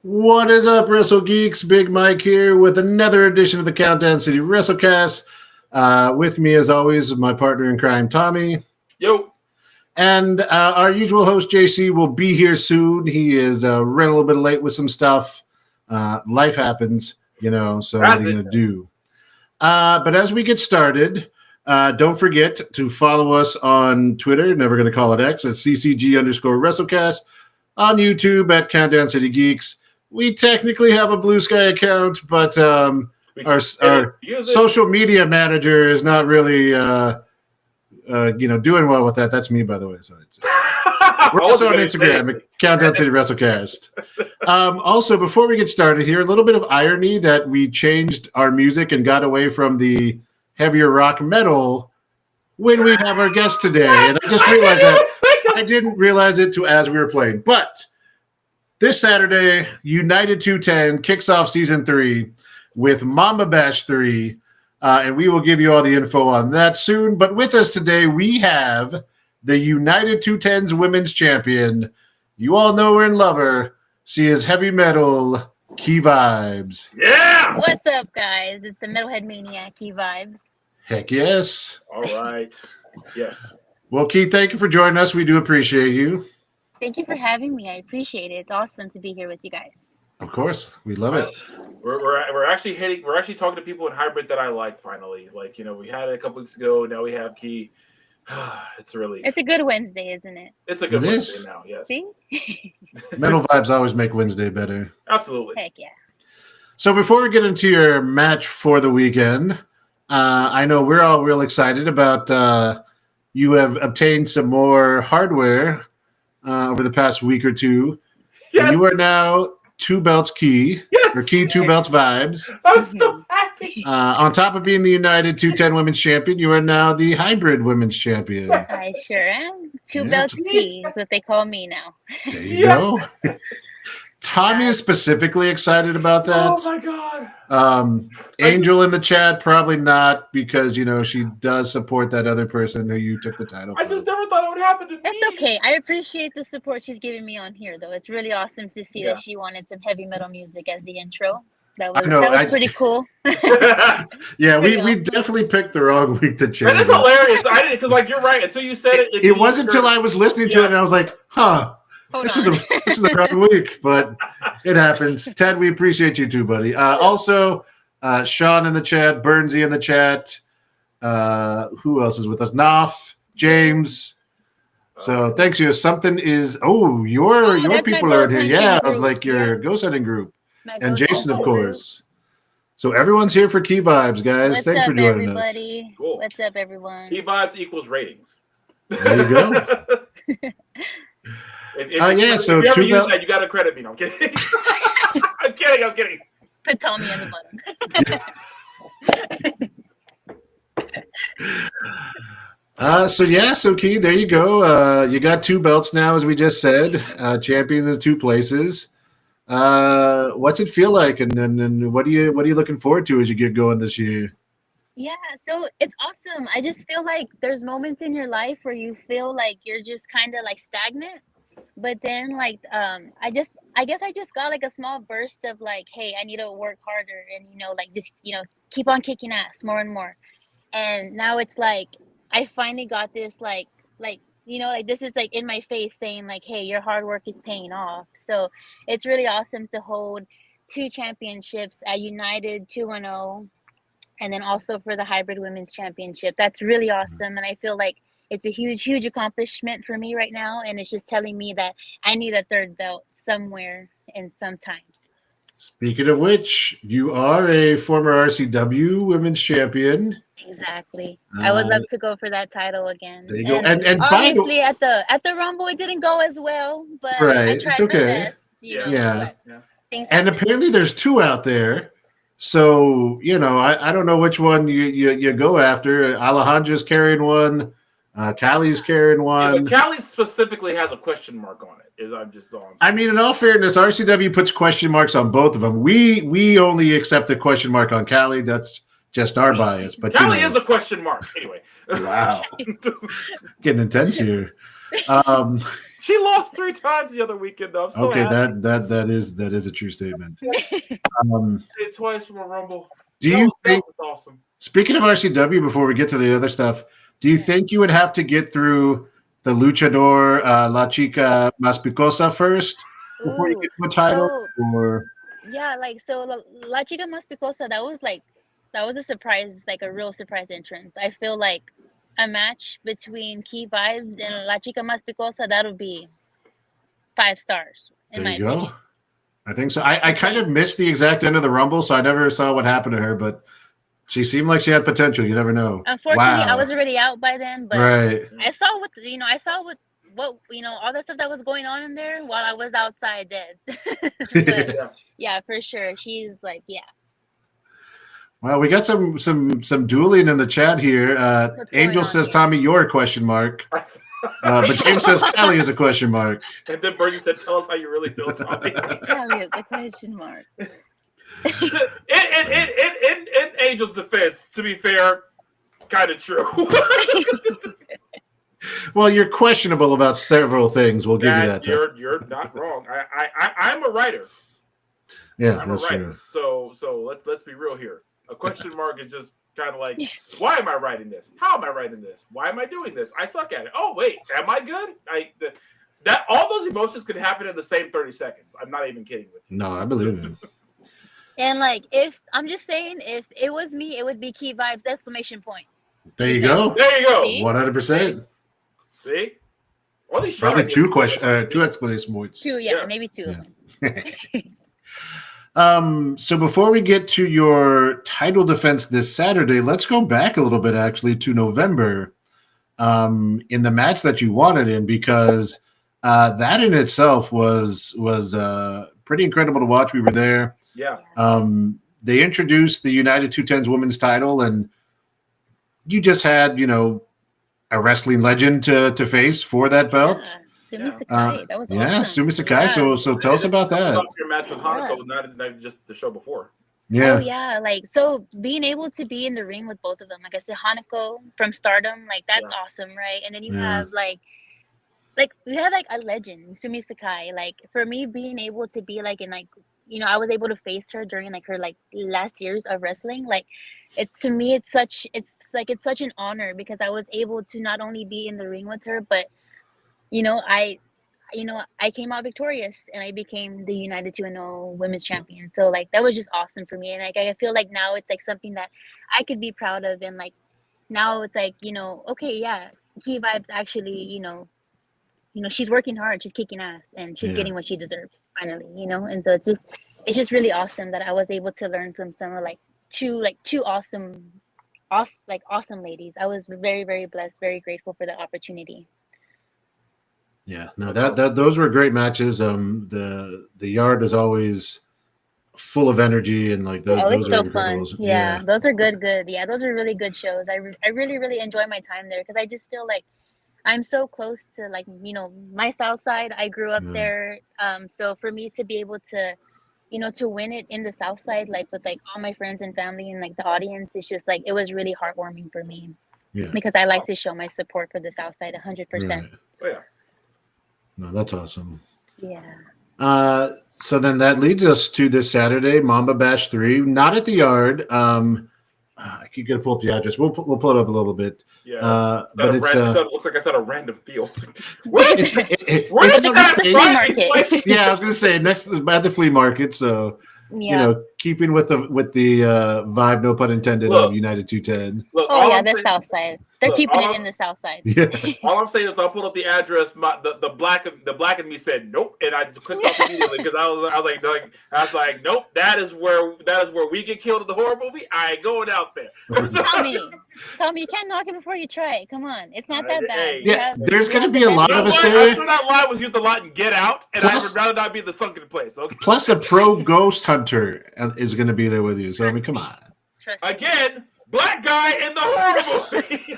What is up, Wrestle Geeks? Big Mike here with another edition of the Countdown City WrestleCast. With me, as always, my partner in crime, Tommy. Yo. And our usual host, JC, will be here soon. He is running a little bit late with some stuff. Life happens, so what are you going to do? But as we get started, don't forget to follow us on Twitter, never going to call it X, at CCG_WrestleCast, on YouTube at Countdown City Geeks. We technically have a Blue Sky account, but our social media manager is not really, doing well with that. That's me, by the way. So we're also on Instagram at Countdown City WrestleCast. Also, before we get started here, a little bit of irony that we changed our music and got away from the heavier rock metal when we have our guest today. And I just realized that I didn't realize it as we were playing. But this Saturday, United 210 kicks off Season 3 with Mama Bash 3, and we will give you all the info on that soon. But with us today, we have the United 210's Women's Champion. You all know her and love her. She is heavy metal, Key Vibes. Yeah! What's up, guys? It's the Metalhead Maniac, Key Vibes. Heck yes. All right. Yes. Well, Key, thank you for joining us. We do appreciate you. Thank you for having me. I appreciate it. It's awesome to be here with you guys. Of course, we love it. We're actually talking to people in hybrid that I like. Finally, we had it a couple weeks ago. Now we have Key. It's a good Wednesday, isn't it? It's a good Wednesday now. Yes. See, Metal vibes always make Wednesday better. Absolutely. Heck yeah. So before we get into your match for the weekend, I know we're all real excited about. You have obtained some more hardware over the past week or two. Yes. And you are now 2 belts Key, yes. or Key 2 belts Vibes. I'm so happy. On top of being the United 210 Women's Champion, you are now the Hybrid Women's Champion. I sure am. 2 belts Key is what they call me now. There you go. Tommy is specifically excited about that. Oh my god. Angel in the chat, probably not, because she does support that other person who you took the title from. I just never thought it would happen to me. It's okay. I appreciate the support she's giving me on here, though. It's really awesome to see that she wanted some heavy metal music as the intro. That was pretty cool. Yeah, we definitely picked the wrong week to change. And it's hilarious. I didn't, because you're right. Until you said it. It wasn't until I was listening to it and I was like, huh. This was a wrong week, but it happens. Ted, we appreciate you too, buddy. Also, Sean in the chat, Burnsy in the chat. Who else is with us? Naf, James. So thanks you. Something is. Oh, your people are in here. Yeah, I was like your ghost hunting group, and Jason, of course. So everyone's here for Key Vibes, guys. Thanks for joining everybody? us. Cool. What's up, everyone? Key Vibes equals ratings. There you go. If you ever use that, you got to credit me. No, I'm kidding. I'm kidding. Put Tommy in the bottom. So Key, there you go. You got 2 belts now, as we just said, champion in the 2 places. What's it feel like, and what are you looking forward to as you get going this year? Yeah, so it's awesome. I just feel like there's moments in your life where you feel like you're just kind of like stagnant. But then, I guess I just got like a small burst of like, hey, I need to work harder and, just keep on kicking ass more and more. And now it's like, I finally got this this is like in my face saying like, hey, your hard work is paying off. So it's really awesome to hold 2 championships at United 2-0, and then also for the Hybrid Women's Championship. That's really awesome. And I feel like it's a huge, huge accomplishment for me right now, and it's just telling me that I need a 3rd belt somewhere in some time. Speaking of which, you are a former RCW Women's Champion. Exactly. I would love to go for that title again. There you go. And obviously at the Rumble it didn't go as well, but I tried my best. Yeah. And apparently there's 2 out there. So, I don't know which one you go after. Alejandra's carrying one. Callie's carrying one. Yeah, but Callie specifically has a question mark on it. In all fairness, RCW puts question marks on both of them. We only accept the question mark on Callie. That's just our bias. But Callie is a question mark. Anyway. Wow. Getting intense here. She lost 3 times the other weekend, though. So okay, that is a true statement. Twice from a Rumble. Do you think? Awesome. Speaking of RCW, before we get to the other stuff, do you think you would have to get through the Luchador La Chica Más Picosa first before you get to a title? Yeah, La Chica Más Picosa, that was a surprise, like a real surprise entrance. I feel like a match between Key Vibes and La Chica Más Picosa, that'll be 5 stars. There you go. I think so. I kind of missed the exact end of the Rumble, so I never saw what happened to her, but she seemed like she had potential. You never know. Unfortunately, I was already out by then, but I saw what all the stuff that was going on in there while I was outside dead. But, yeah, for sure. She's like, yeah. Well, we got some dueling in the chat here. Angel says Tommy You're a question mark. But James says Callie is a question mark. And then Bernie said, tell us how you really feel, Tommy. Callie is a question mark. In Angel's defense, to be fair, kind of true. Well, you're questionable about several things. We'll give you that. You're not wrong. I'm a writer. Yeah, I'm a writer. So let's be real here. A question mark is just kind of like, why am I writing this? How am I writing this? Why am I doing this? I suck at it. Oh wait, am I good? That all those emotions could happen in the same 30 seconds. I'm not even kidding with you. No, I believe it. And like, if I'm just saying, if it was me, it would be Key Vibes ! There you go. There you go. 100%. See? Probably two exclamation points. 2, yeah, maybe 2 of them. So before we get to your title defense this Saturday, let's go back a little bit actually to November in the match that you wanted in, because that in itself was pretty incredible to watch. We were there. Yeah. They introduced the United 210s women's title, and you just had, a wrestling legend to face for that belt. Sumi Sakai. That was awesome. Yeah, Sumi Sakai. Yeah. So tell us about that. Your match with Hanako, not just the show before. Yeah. Oh yeah, so being able to be in the ring with both of them, like I said, Hanako from Stardom, that's awesome, right? And then you have we had a legend, Sumi Sakai. Like for me, being able to be I was able to face her during her last years of wrestling. It's such an honor, because I was able to not only be in the ring with her, but I came out victorious and I became the United 2-0 women's champion. So that was just awesome for me. And I feel like now it's something that I could be proud of. And now it's okay, yeah, Key Vibes actually, she's working hard, she's kicking ass, and she's getting what she deserves finally, And so it's just really awesome that I was able to learn from some of two awesome ladies. I was very, very blessed, very grateful for the opportunity. Yeah, no, those were great matches. The yard is always full of energy, and those. Oh, it's are so fun. Yeah, those are good. Yeah, those are really good shows. I really, really enjoy my time there, because I just feel like I'm so close to my South Side. I grew up there. So for me to be able to, to win it in the South Side, with all my friends and family and the audience, it's just it was really heartwarming for me. Yeah. Because I like to show my support for the South Side 100%. Right. Oh yeah. No, that's awesome. Yeah. So then that leads us to this Saturday, Mamba Bash 3, not at the yard. I keep gonna pull up the address. We'll pull it up a little bit. Yeah, but it looks like I said a random field. Where's the flea market? Yeah, I was gonna say next at the flea market. So keeping with the vibe, no pun intended, of United 210. Look, the South Side. They're keeping it in the South Side. Yeah. All I'm saying is I'll pull up the address. The black in me said nope, and I clicked off immediately because I was like, nope. That is where we get killed in the horror movie. I ain't going out there. Tell me, you can't knock it before you try it. Come on, it's not that bad. Yeah, there's gonna be a lot of us there. I'm sure that line was used a lot in Get Out, and I would rather not be in the sunken place. Okay. Plus, a pro ghost hunter is going to be there with you. So come on. Again, black guy in the horror movie.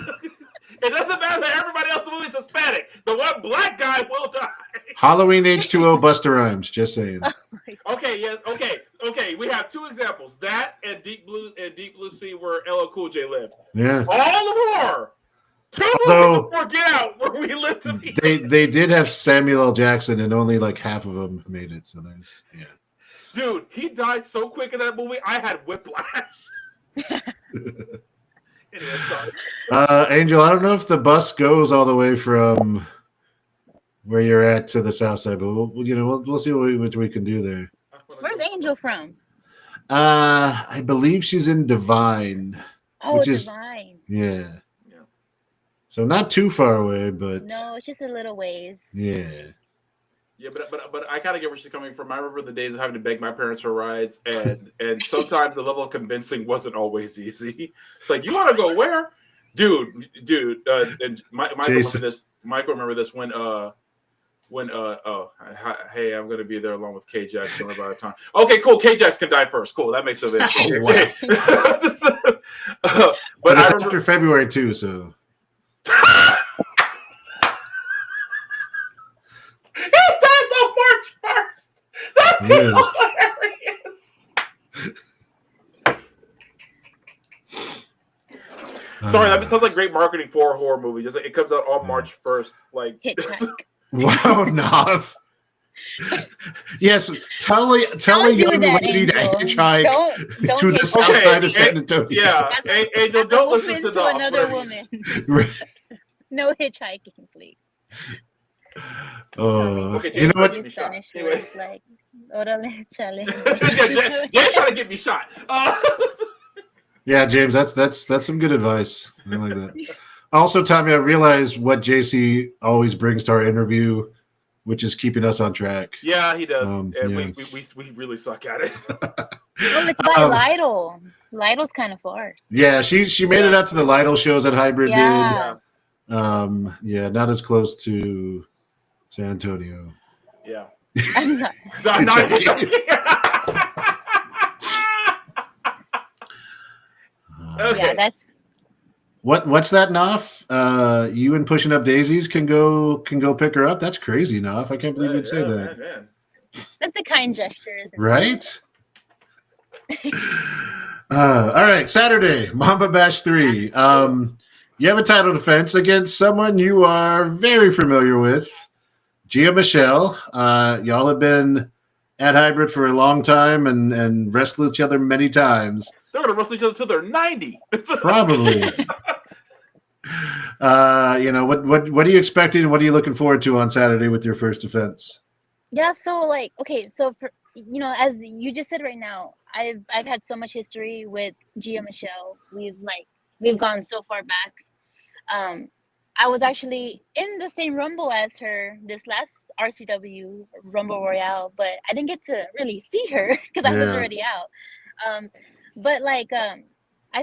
It doesn't matter that everybody else in the movie is Hispanic. The one black guy will die. Halloween H2O Busta Rhymes. Just saying. Okay. Yeah. Okay. We have 2 examples: that and Deep Blue Sea, where LL Cool J lived. Yeah. All of horror 2 Although- movies before Get Out where we lived to be. They did have Samuel L. Jackson, and only like half of them made it. So there's Dude, he died so quick in that movie. I had whiplash. Anyway, sorry. Angel, I don't know if the bus goes all the way from where you're at to the south side, but we'll see what we can do there. Where's Angel from? I believe she's in Divine. Oh, Which is- Divine. Yeah. So not too far away, but No, it's just a little ways. yeah. Yeah, but I kind of get where she's coming from. I remember the days of having to beg my parents for rides, and sometimes the level of convincing wasn't always easy. It's like, you want to go where, dude? And Michael remember this when hey, I'm gonna be there along with K-Jax by the time. Okay, cool. K-Jax can die first. Cool, that makes sense. But it's after February too, so. He dies on March 1st. That's hilarious. Sorry, that sounds like great marketing for a horror movie. Just like it comes out on March 1st. Like, wow, Nav. Yes, tell a young lady to hitchhike to the south side of San Antonio. Yeah, Angel, don't listen to Nav. Another woman. No hitchhiking, please. Okay, you know what? Spanish words like "orale, chale." Jay's trying to get me shot. Yeah, James, that's some good advice. I like that. Also, Tommy, I realize what JC always brings to our interview, which is keeping us on track. Yeah, he does, and we really suck at it. Well, it's by Lytle. Lytle's kind of far. Yeah, she made it out to the Lytle shows that Hybrid did. Yeah, not as close to San Antonio. Yeah. I'm not. Okay. Yeah, that's what's that, Knopf? You and Pushing Up Daisies can go pick her up. That's crazy, Knopf. I can't believe you'd say that. Man. that's a kind gesture, isn't it? Right? All right, Saturday, Mamba Bash 3. You have a title defense against someone you are very familiar with, Gia Michelle. Y'all have been at Hybrid for a long time and wrestled each other many times. They're going to wrestle each other until they're 90. Probably. What are you expecting and what are you looking forward to on Saturday with your first defense? Yeah, so for, as you just said right now, I've had so much history with Gia Michelle. We've gone so far back. I was actually in the same Rumble as her this last RCW Rumble Royale, but I didn't get to really see her because I was already out. But I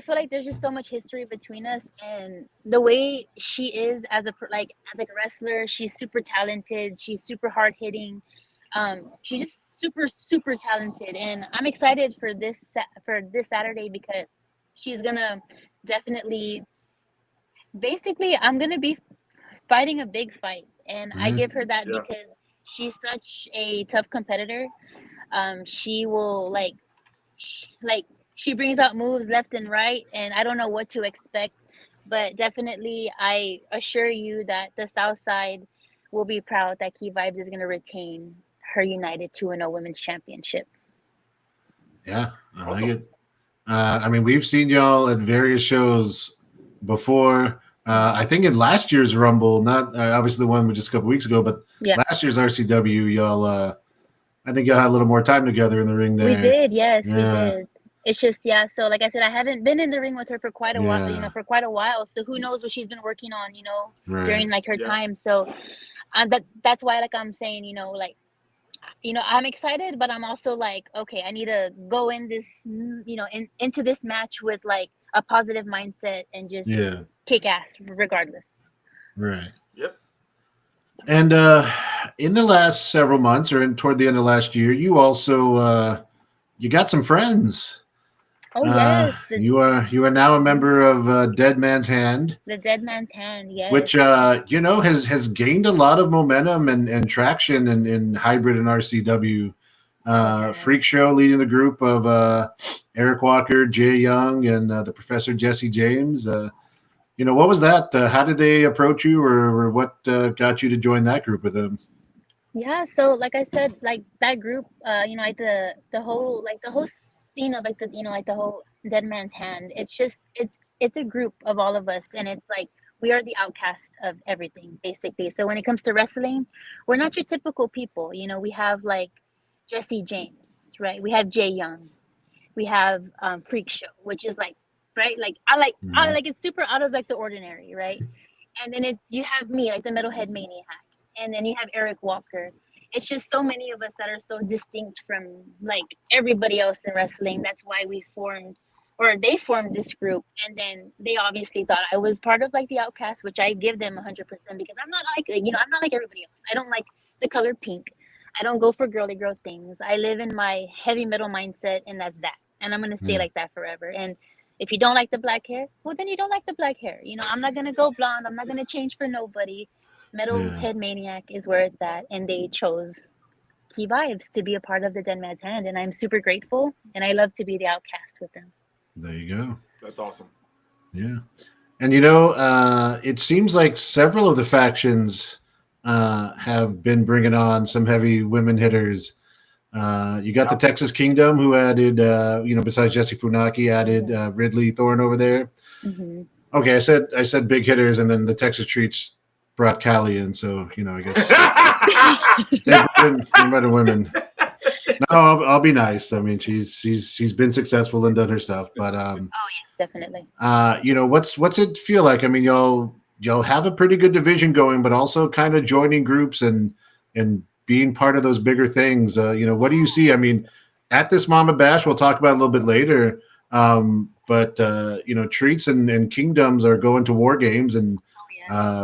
feel like there's just so much history between us, and the way she is as a wrestler, she's super talented. She's super hard hitting. She's just super, super talented, and I'm excited for this Saturday because she's gonna definitely. Basically, I'm gonna be fighting a big fight, and I give her that because she's such a tough competitor. She will she brings out moves left and right, and I don't know what to expect, but definitely I assure you that the South Side will be proud that Key Vibes is going to retain her United 2-0 Women's Championship. Yeah, I like it. We've seen y'all at various shows before. I think in last year's Rumble, not obviously the one just a couple weeks ago, but last year's RCW, y'all, I think y'all had a little more time together in the ring there. We did, yes, we did. It's just, so like I said, I haven't been in the ring with her for quite a while, so who knows what she's been working on, during her time. So that's why I'm saying, I'm excited, but I'm also okay, I need to go in this, into this match with a positive mindset and just kick ass regardless. Right. Yep. And in the last several months or toward the end of last year, you also you got some friends. Oh yes. You are now a member of Dead Man's Hand. The Dead Man's Hand, yes. Which has gained a lot of momentum and traction in Hybrid and RCW. Freak Show leading the group of Eric Walker, Jay Young, and the Professor Jesse James. what was that? How did they approach you, or what got you to join that group with them? Yeah, so like I said, like that group, like the whole scene of like like the whole Dead Man's Hand. It's just it's a group of all of us, and it's like we are the outcast of everything, basically. So when it comes to wrestling, we're not your typical people. We have like Jesse James, right? We have Jay Young, we have Freak Show, which is like, right, like I like it's super out of like the ordinary, right? And then you have me, like the Metalhead Maniac, and then you have Eric Walker. It's just so many of us that are so distinct from like everybody else in wrestling. That's why they formed this group, and then they obviously thought I was part of like the outcast, which I give them 100% because I'm not like I'm not like everybody else. I don't like the color pink. I don't go for girly girl things. I live in my heavy metal mindset, and that's that. And I'm gonna stay like that forever. And if you don't like the black hair, well, then you don't like the black hair. I'm not gonna go blonde. I'm not gonna change for nobody. Metalhead Maniac is where it's at, and they chose Key Vibes to be a part of the Dead Man's Hand, and I'm super grateful, and I love to be the outcast with them. There you go. That's awesome. Yeah. And it seems like several of the factions have been bringing on some heavy women hitters. You got the Texas Kingdom, who added, besides Jesse Funaki, added Ridley Thorne over there. Mm-hmm. Okay, I said big hitters, and then the Texas Treats brought Callie in, so I guess they brought in women. No, I'll be nice. I mean, she's been successful and done her stuff, but oh yeah, definitely. What's it feel like? I mean, y'all have a pretty good division going, but also kind of joining groups and being part of those bigger things. What do you see? I mean, at this Mama Bash, we'll talk about it a little bit later. But Treats and Kingdoms are going to War Games, and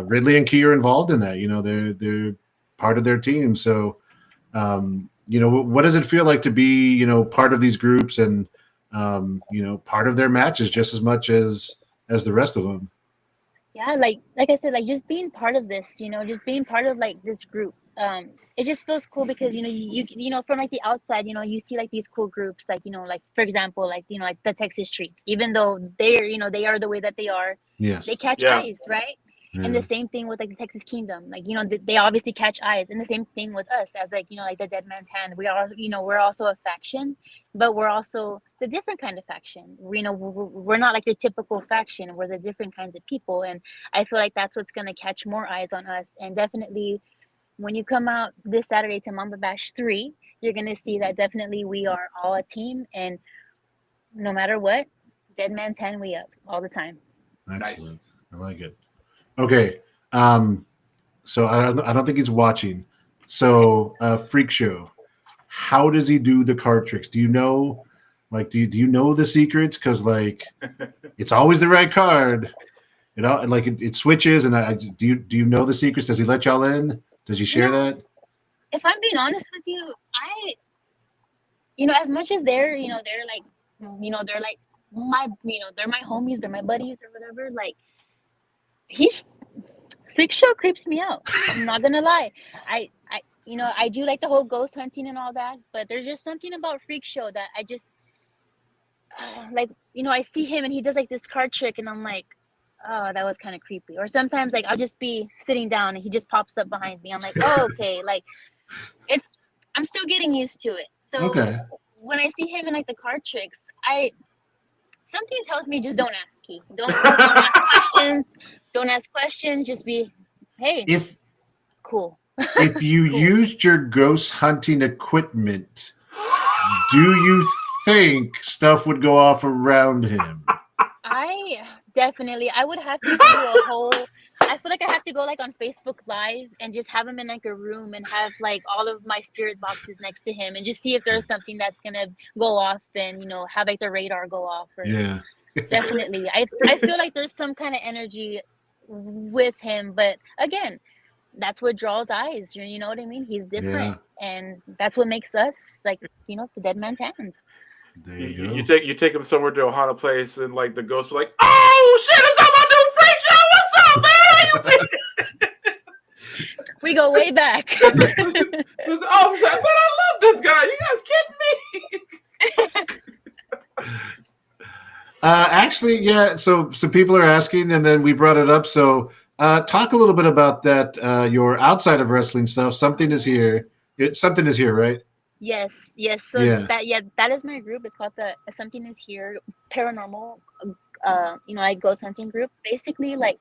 Ridley and Key are involved in that. They're part of their team. So, what does it feel like to be, part of these groups and, part of their matches just as much as the rest of them? Yeah, like I said, like just being part of this, just being part of like this group. It just feels cool because you from like the outside, you see like these cool groups, like like for example, like like the Texas Streets, even though they're they are the way that they are, yes, they catch eyes, right? And the same thing with like the Texas Kingdom, like they obviously catch eyes, and the same thing with us as like like the Dead Man's Hand. We are we're also a faction, but we're also the different kind of faction. We're not like your typical faction. We're the different kinds of people, and I feel like that's what's gonna catch more eyes on us. And definitely, when you come out this Saturday to Mamba Bash 3, you're gonna see that definitely we are all a team, and no matter what, Dead Man's Hand, we up all the time. Excellent. Nice. I like it. Okay. So I don't think he's watching. So Freak Show, how does he do the card tricks? Do you know, like, do you know the secrets? Because like, it's always the right card. Like it switches, and do you know the secrets? Does he let y'all in? Does he share that? If I'm being honest with you, as much as they're like, they're like my, they're my homies, they're my buddies or whatever. Like, Freak Show creeps me out. I'm not gonna lie. I do like the whole ghost hunting and all that, but there's just something about Freak Show that I just like. I see him and he does like this card trick, and I'm like, oh, that was kind of creepy. Or sometimes like I'll just be sitting down and he just pops up behind me. I'm like, oh, okay. Like I'm still getting used to it. So when I see him in like the card tricks, something tells me just don't ask. Don't ask questions. Don't ask questions. Just be, hey, cool. If you cool. used your ghost hunting equipment, do you think stuff would go off around him? I would have to do a whole. I feel like I have to go like on Facebook Live and just have him in like a room and have like all of my spirit boxes next to him and just see if there's something that's gonna go off and have like the radar go off. Yeah. Definitely. I feel like there's some kind of energy with him, but again, that's what draws eyes. You know what I mean? He's different, and that's what makes us like the Dead Man's Hand. There you go. You take him somewhere to a haunted place, and like the ghosts are like, "Oh shit, is that my new Freak Show? What's up, man? How you been?" We go way back. Says, oh, but I love this guy. You guys kidding me? Actually, yeah. So some people are asking, and then we brought it up. So talk a little bit about that. Your outside of wrestling stuff. Something is here. Something is here, right? Yes, yes. So Yeah. that is my group. It's called the Something Is Here Paranormal. Like ghost hunting group. Basically, like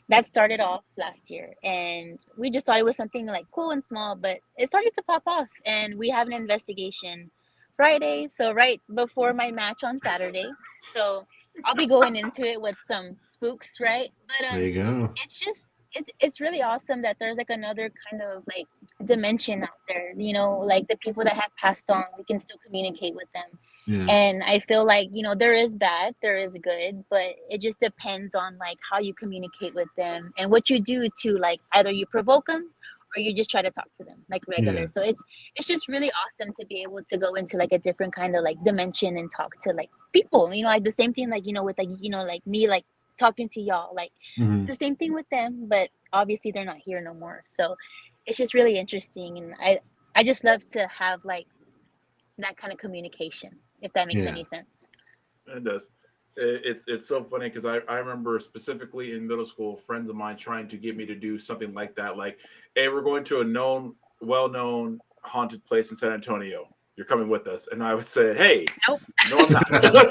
that started off last year, and we just thought it was something like cool and small, but it started to pop off, and we have an investigation Friday. So right before my match on Saturday. So I'll be going into it with some spooks, right? But There you go. it's just it's really awesome that there's like another kind of like dimension out there, like the people that have passed on, we can still communicate with them. Yeah. And I feel like, there is bad, there is good, but it just depends on like how you communicate with them and what you do to like either you provoke them or you just try to talk to them like regular. Yeah. So it's just really awesome to be able to go into like a different kind of like dimension and talk to like people, like the same thing like, with like, like me, like talking to y'all, like it's the same thing with them, but obviously they're not here no more. So it's just really interesting, and I just love to have like that kind of communication, if that makes any sense. It does. It's so funny because I remember specifically in middle school, friends of mine trying to get me to do something like that. Like, hey, we're going to a well-known haunted place in San Antonio. You're coming with us. And I would say, hey, nope. No, I'm not.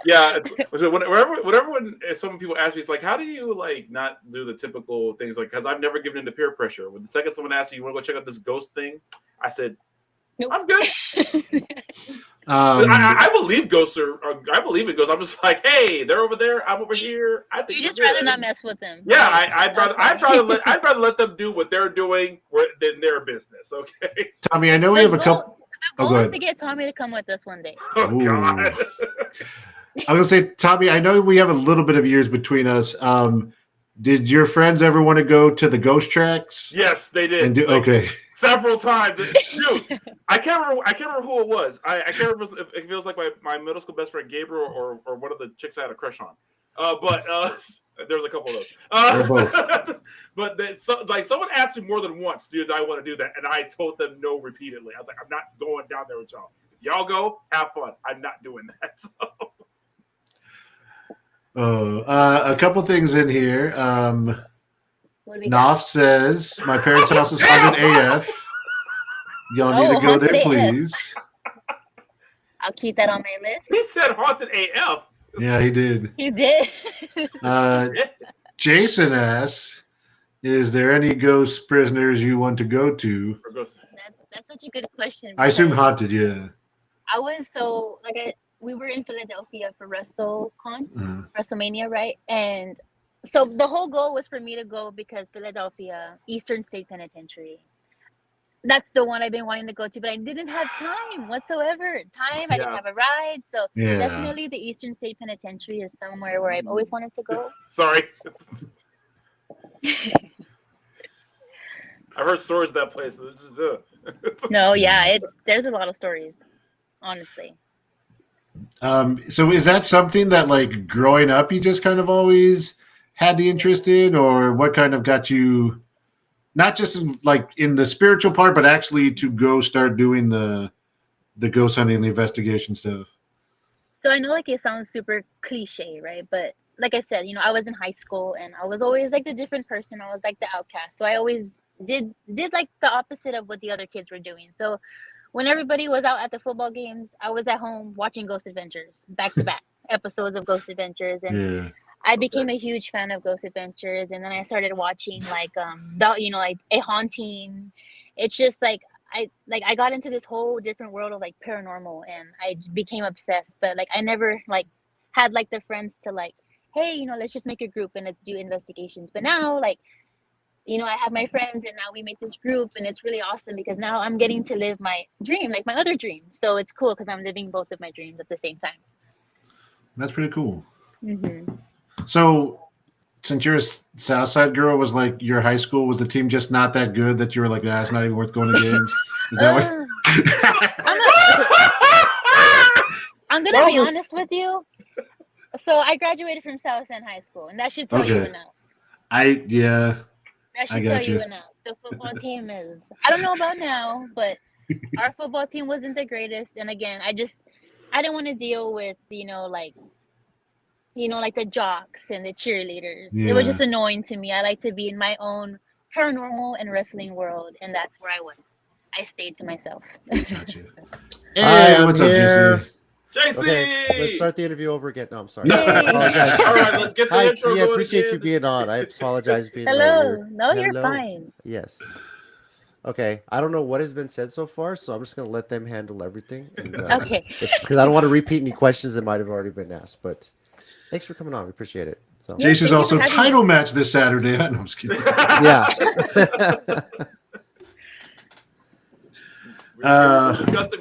Yeah. Whenever when some people ask me, it's like, how do you like not do the typical things? Like, because I've never given in to peer pressure. When the second someone asks me, you want to go check out this ghost thing? I said, nope. I'm good. I believe ghosts I believe in ghosts. I'm just like, hey, they're over there. I'm over here. I think you just rather not mess with them. Yeah, right? I'd rather let them do what they're doing than their business. Okay. Tommy, I know we have a couple. The goal is to get Tommy to come with us one day. Oh God. I was gonna say, Tommy, I know we have a little bit of years between us. Did your friends ever want to go to the ghost tracks? Yes, they did. Okay. Several times. Dude, I can't remember who it was. I can't remember if it feels like my middle school best friend Gabriel or one of the chicks I had a crush on. But there's a couple of those. But someone asked me more than once, dude, I want to do that, and I told them no repeatedly. I was like, I'm not going down there with y'all. If y'all go, have fun. I'm not doing that. So. A couple things in here. Knopf says my parents' house is haunted AF. Y'all need to go there, AF. Please. I'll keep that on my list. He said haunted AF. Yeah, he did. He did. Jason asks, "Is there any ghost prisoners you want to go to?" That's such a good question. I assume haunted. Yeah. I was we were in Philadelphia for WrestleMania, right? And so the whole goal was for me to go because Philadelphia, Eastern State Penitentiary. That's the one I've been wanting to go to, but I didn't have time whatsoever. I didn't have a ride. So definitely the Eastern State Penitentiary is somewhere where I've always wanted to go. Sorry. I've heard stories of that place. No, yeah, there's a lot of stories, honestly. So is that something that like growing up you just kind of always had the interest in, or what kind of got you not just like in the spiritual part, but actually to go start doing the ghost hunting, the investigation stuff? So I know like it sounds super cliche, right? But like I said, I was in high school and I was always like the different person. I was like the outcast. So I always did like the opposite of what the other kids were doing. So when everybody was out at the football games, I was at home watching Ghost Adventures, back-to-back episodes of Ghost Adventures. And I became a huge fan of Ghost Adventures. And then I started watching like, like A Haunting. It's just like, I got into this whole different world of like paranormal and I became obsessed. But like, I never like had like the friends to like, hey, let's just make a group and let's do investigations. But now like, I have my friends and now we make this group and it's really awesome because now I'm getting to live my dream, like my other dream. So it's cool because I'm living both of my dreams at the same time. That's pretty cool. Mm-hmm. So since you're a Southside girl, was like your high school, was the team just not that good that you were like, it's not even worth going to games? Is that what? I'm going to be honest with you. So I graduated from South End High School and that should tell you enough. That should tell you enough. The football team is, I don't know about now, but our football team wasn't the greatest. And again, I didn't want to deal with, like like the jocks and the cheerleaders. It was just annoying to me. I like to be in my own paranormal and wrestling world, and that's where I was. I stayed to myself. Gotcha. Hi, I'm what's here. up, JC! Okay, let's start the interview over again. No, I'm sorry. No. I apologize. All right, let's get the Hi, intro Key, I going appreciate again. you being on. I apologize for being Hello. late. No, you're Hello. fine. Yes. Okay, I don't know what has been said so far, so I'm just going to let them handle everything. And, Okay. Because I don't want to repeat any questions that might have already been asked, but thanks for coming on. We appreciate it. So. Yeah. Jason's thank you also for having title me. match this Saturday. No, I'm just kidding. Yeah. We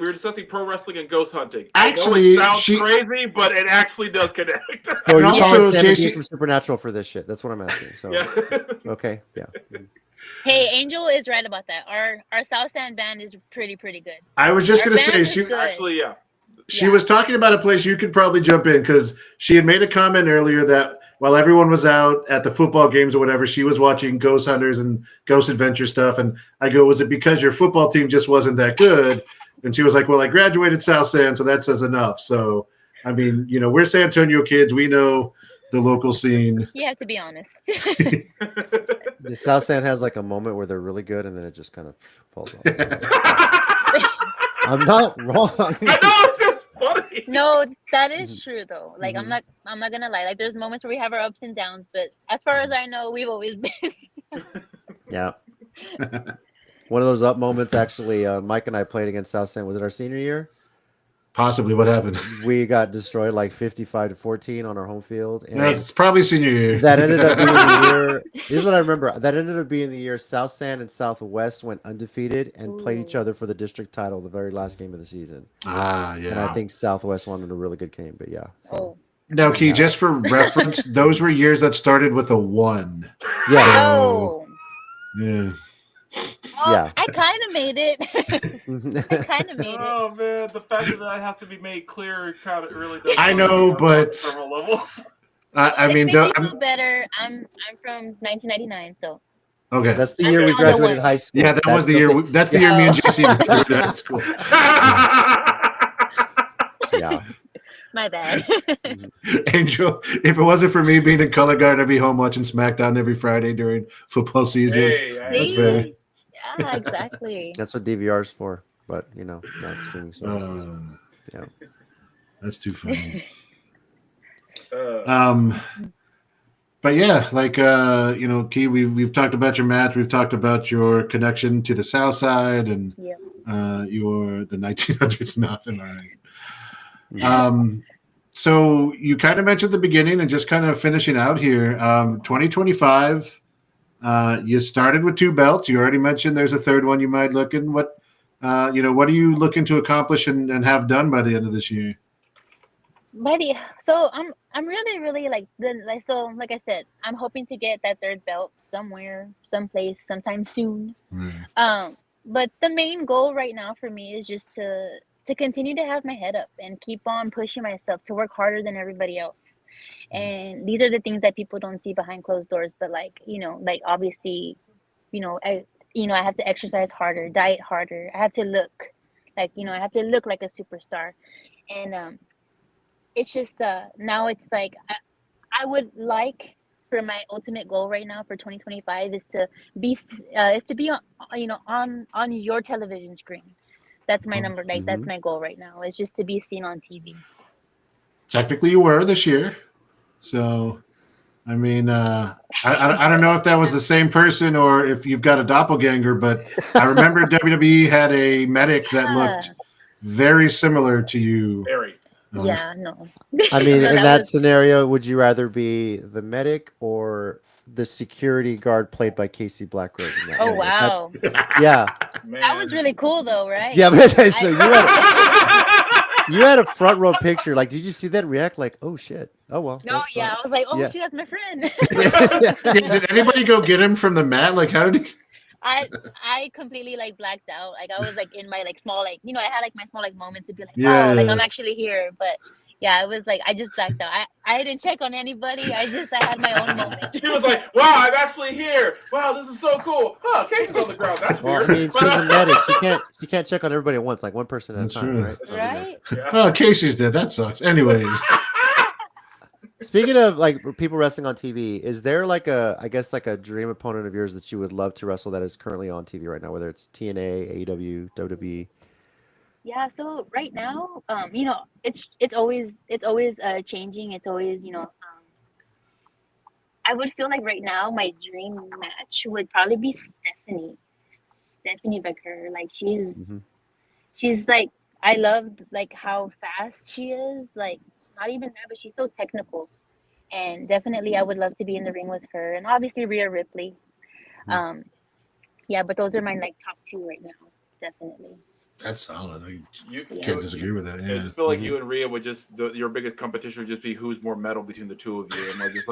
were discussing pro wrestling and ghost hunting. Actually, I know it sounds crazy, but it actually does connect. So you're Also, calling Sam JC McGee from Supernatural for this shit. That's what I'm asking. So Yeah. okay, yeah. Hey, Angel is right about that. Our South Stand band is pretty good. I was just Our going to say, band is she good. Actually, yeah. She was talking about a place you could probably jump in because she had made a comment earlier that while everyone was out at the football games or whatever, she was watching Ghost Hunters and Ghost Adventure stuff. And I go, was it because your football team just wasn't that good? And she was like, well, I graduated South San, so that says enough. So, I mean, we're San Antonio kids. We know the local scene. You have to be honest. The South Stand has like a moment where they're really good and then it just kind of falls off. I'm not wrong. I know, it's just funny. No, that is true though. Like I'm not gonna lie. Like there's moments where we have our ups and downs, but as far as I know, we've always been. Yeah. One of those up moments, actually, Mike and I played against South Stand. Was it our senior year? Possibly. What happened? We got destroyed like 55-14 on our home field. And It's probably senior year. that ended up being the year. Here's what I remember. That ended up being the year South San and Southwest went undefeated and played each other for the district title the very last game of the season. Yeah. And I think Southwest won in a really good game, but yeah. So. Oh. Now, Key, just for reference, those were years that started with a 1. Yeah. Oh. Yeah. Oh, Yeah. I kind of made it. I kind of made it. Oh man, the fact that that has to be made clear kind of really does. I know, but several levels. I It mean, makes me I'm feel better. I'm from 1999, so okay. That's the year we graduated high school. Yeah, that was the year. That's the year me and JC graduated high school. Yeah. my bad. Angel, if it wasn't for me being in color guard, I'd be home watching SmackDown every Friday during football season. Hey, That's See? fair. Yeah, exactly. That's what DVR's for, but not streaming services. Yeah. That's too funny. Uh, But yeah, like Key, we've talked about your match, we've talked about your connection to the South Side, and Yep. your the 1900s nothing. All right. So you kind of mentioned the beginning and just kind of finishing out here. 2025. You started with 2 belts. You already mentioned there's a third one you might look in. What are you looking to accomplish and have done by the end of this year? So I'm really like I said, I'm hoping to get that 3rd belt somewhere, someplace, sometime soon. Right. But the main goal right now for me is just to continue to have my head up and keep on pushing myself to work harder than everybody else. And these are the things that people don't see behind closed doors, but obviously, I have to exercise harder, diet harder. I have to look like a superstar. And it's just now it's like I would like for my ultimate goal right now for 2025 is to be on your television screen. That's my number. Like that's my goal right now. Is just to be seen on TV. Technically, you were this year, so I mean, I don't know if that was the same person or if you've got a doppelganger, but I remember WWE had a medic that looked very similar to you. Very. Yeah, no. I mean, No, in that that was- scenario, would you rather be the medic or the security guard played by Casey Blackrose? In that Oh movie? wow, Yeah. Man. that was really cool though, right? Yeah, but so you had a front row picture. Like, did you see that react? Like, oh shit. Oh well. No, that's yeah, I was like, oh, Yeah. shoot, that's my friend. fine. Did anybody go get him from the mat? Like, how did he? I completely like blacked out. Like I was like in my like small I had like my small like moment to be like, Yeah, oh, like yeah. I'm actually here. But yeah, it was like I just blacked out. I didn't check on anybody. I had my own moment. She was like, "Wow, I'm actually here! Wow, this is so cool! Huh, Casey's on the ground. That's Well, I weird." mean, she's a medic. She can't check on everybody at once, like one person at That's a time, true. right? Right? Yeah. Oh, Casey's dead. That sucks. Anyways, Speaking of like people wrestling on TV, is there like a dream opponent of yours that you would love to wrestle that is currently on TV right now, whether it's TNA, AEW, WWE? Yeah, so right now, it's always changing. It's always, I would feel like right now my dream match would probably be Stephanie Becker. Like Hmm. she's like I loved like how fast she is. Like not even that, but she's so technical. And definitely I would love to be in the ring with her and obviously Rhea Ripley. Um, yeah, but those are my like top two right now, definitely. That's solid. I You, can't you, disagree with that. I Yeah. just feel like Hmm. you and Rhea would your biggest competition would just be who's more metal between the two of you, and just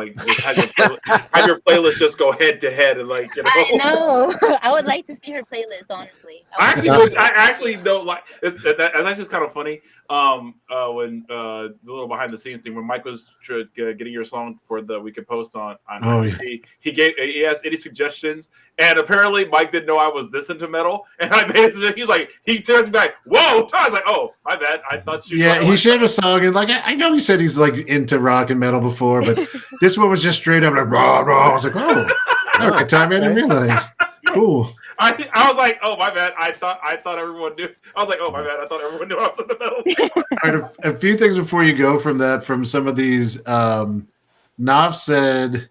have your playlist just go head to head, and I know. I would like to see her playlist, honestly. I I would actually, love to. I actually don't like this. That's just kind of funny. When the little behind the scenes thing when Mike was getting your song for the we could post on Oh, yeah. he asked any suggestions, and apparently Mike didn't know I was this into metal, and I made a suggestion. He's like, he turns me back, whoa, Ty. I was like, oh, my bad. I thought you. Yeah, he shared a song, and like I know he said he's like into rock and metal before, but this one was just straight up like raw, raw. I was like, oh, all right, Tom, I didn't realize. Cool. I was like, oh my bad. I thought everyone knew. I was like, oh my bad. I thought everyone knew I was in the metal. All right, a few things before you go from some of these. Nav said,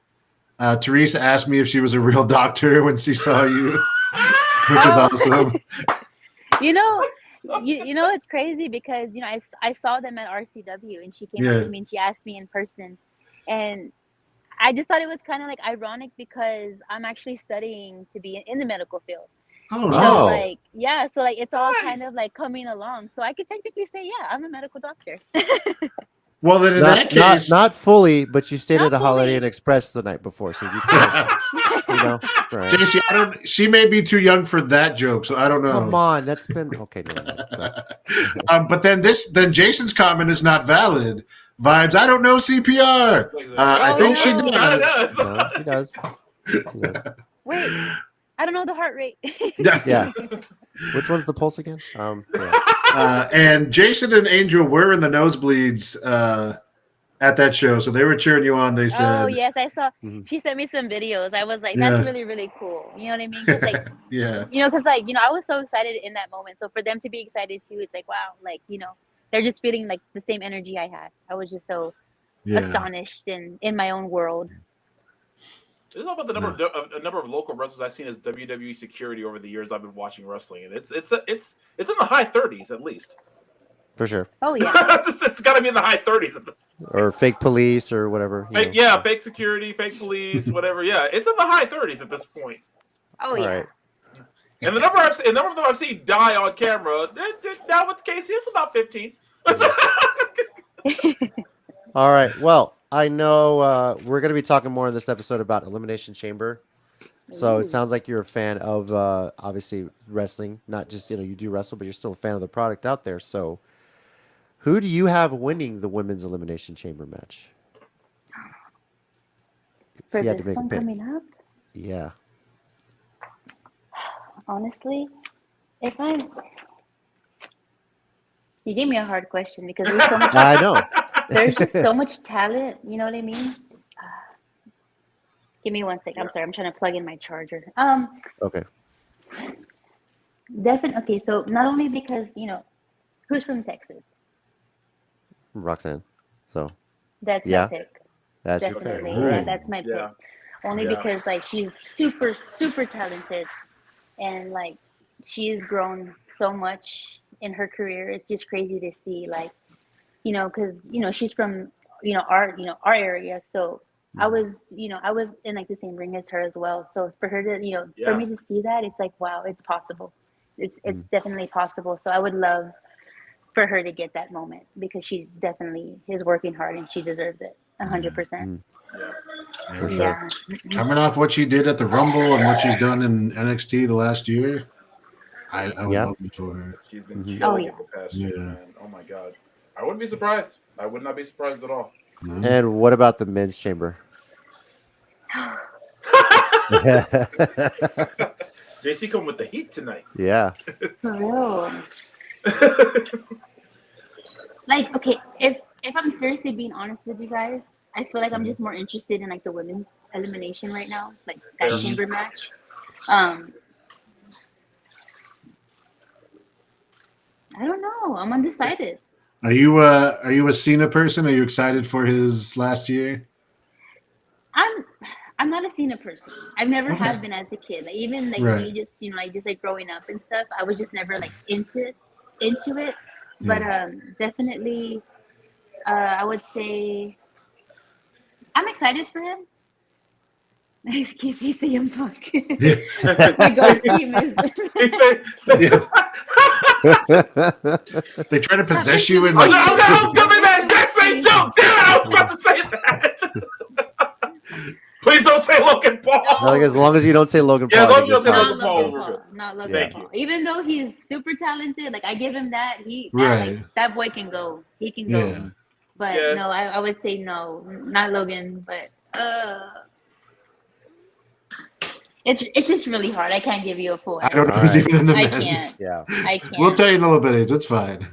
Teresa asked me if she was a real doctor when she saw you, which is awesome. You know, it's crazy because I saw them at RCW and she came up to me and she asked me in person, and I just thought it was kind of like ironic because I'm actually studying to be in the medical field. Oh, So no. like yeah, so like it's all kind Nice. of like coming along. So I could technically say yeah, I'm a medical doctor. Well, then in that case, Not fully, but you stayed Not at a Holiday fully. Inn Express the night before, so you can't, right. JC, she may be too young for that joke, so I don't know. Come on, that's been okay. Never mind. Sorry. But then Jason's comment is not valid. Vibes, I don't know CPR. I Oh, think she no. does. No, he does. He does. Wait, I don't know the heart rate. Yeah. Which one's the pulse again? Yeah. And Jason and Angel were in the nosebleeds at that show, so they were cheering you on. They said, Oh yes, I saw. Mhm. She sent me some videos. I was like, Yeah. that's really really cool. You know what I mean? 'Cause, like, yeah. because I was so excited in that moment. So for them to be excited too, it's like wow, like they're just feeling like the same energy I had. I was just so astonished and in my own world. It's all about the number of local wrestlers I've seen as WWE security over the years I've been watching wrestling, and it's in the high 30s at least. For sure. Oh yeah. It's got to be in the high 30s at this point. Or fake police or whatever. Fake security, fake police, whatever. Yeah, it's in the high 30s at this point. Oh All yeah. right. And the number of them I've seen die on camera, now with Casey, it's about 15. All right. Well, I know we're going to be talking more in this episode about Elimination Chamber. So it sounds like you're a fan of obviously wrestling, not just you do wrestle, but you're still a fan of the product out there. So who do you have winning the women's Elimination Chamber match? For If you had to this make a one pick. coming up, Yeah. honestly, you gave me a hard question because there's so much. I know. There's just so much talent. You know what I mean? Give me 1 second. I'm sorry. I'm trying to plug in my charger. Okay. Definitely. Okay, so not only because who's from Texas? Roxanne. So That's Yeah. my pick. that's your pick. Definitely. All Yeah, right. that's my pick. Yeah. Only Yeah. because like she's super, super talented and like she's grown so much in her career. It's just crazy to see because she's from our area. So I was in like the same ring as her as well. So for her to for me to see that, it's like wow, it's possible. It's definitely possible. So I would love for her to get that moment because she definitely is working hard and she deserves it 100%. For sure. Yeah. Coming off what she did at the Rumble and what she's done in NXT the last year, I would Yeah. love it for her. She's been Mhm. killing Oh, it the past yeah. year, man. Oh my god. I wouldn't be surprised. I would not be surprised at all. No? And what about the men's chamber? JC coming with the heat tonight. Yeah. For real. Like, okay, if I'm seriously being honest with you guys, I feel like I'm just more interested in like the women's elimination right now, like that Fair. chamber match. I don't know. I'm undecided. Are you a Cena person? Are you excited for his last year? I'm not a Cena person. I've never Okay. have been as a kid. Like even like Right. me, just like just like growing up and stuff. I was just never like into it. But definitely, I would say I'm excited for him. Excuse me, CM Punk. Yeah. My ghost team is. He said, They try to possess you and I like. was gonna make that exact same joke. Damn it, I was about to say that. Please don't say Logan Paul. I think as long as you don't say Logan Yeah, as Paul, long as you don't say you're Logan fine. Paul, we're good. Not Logan Thank Paul. you. Even though he's super talented, like I give him that. Right. Like, that boy can go. He can go. Yeah. But Yeah. no, I would say no, not Logan. But it's just really hard. I can't give you a full I answer. don't know All who's right. even in the I men's. can't. Yeah. I can't. We'll tell you in a little bit. It's fine.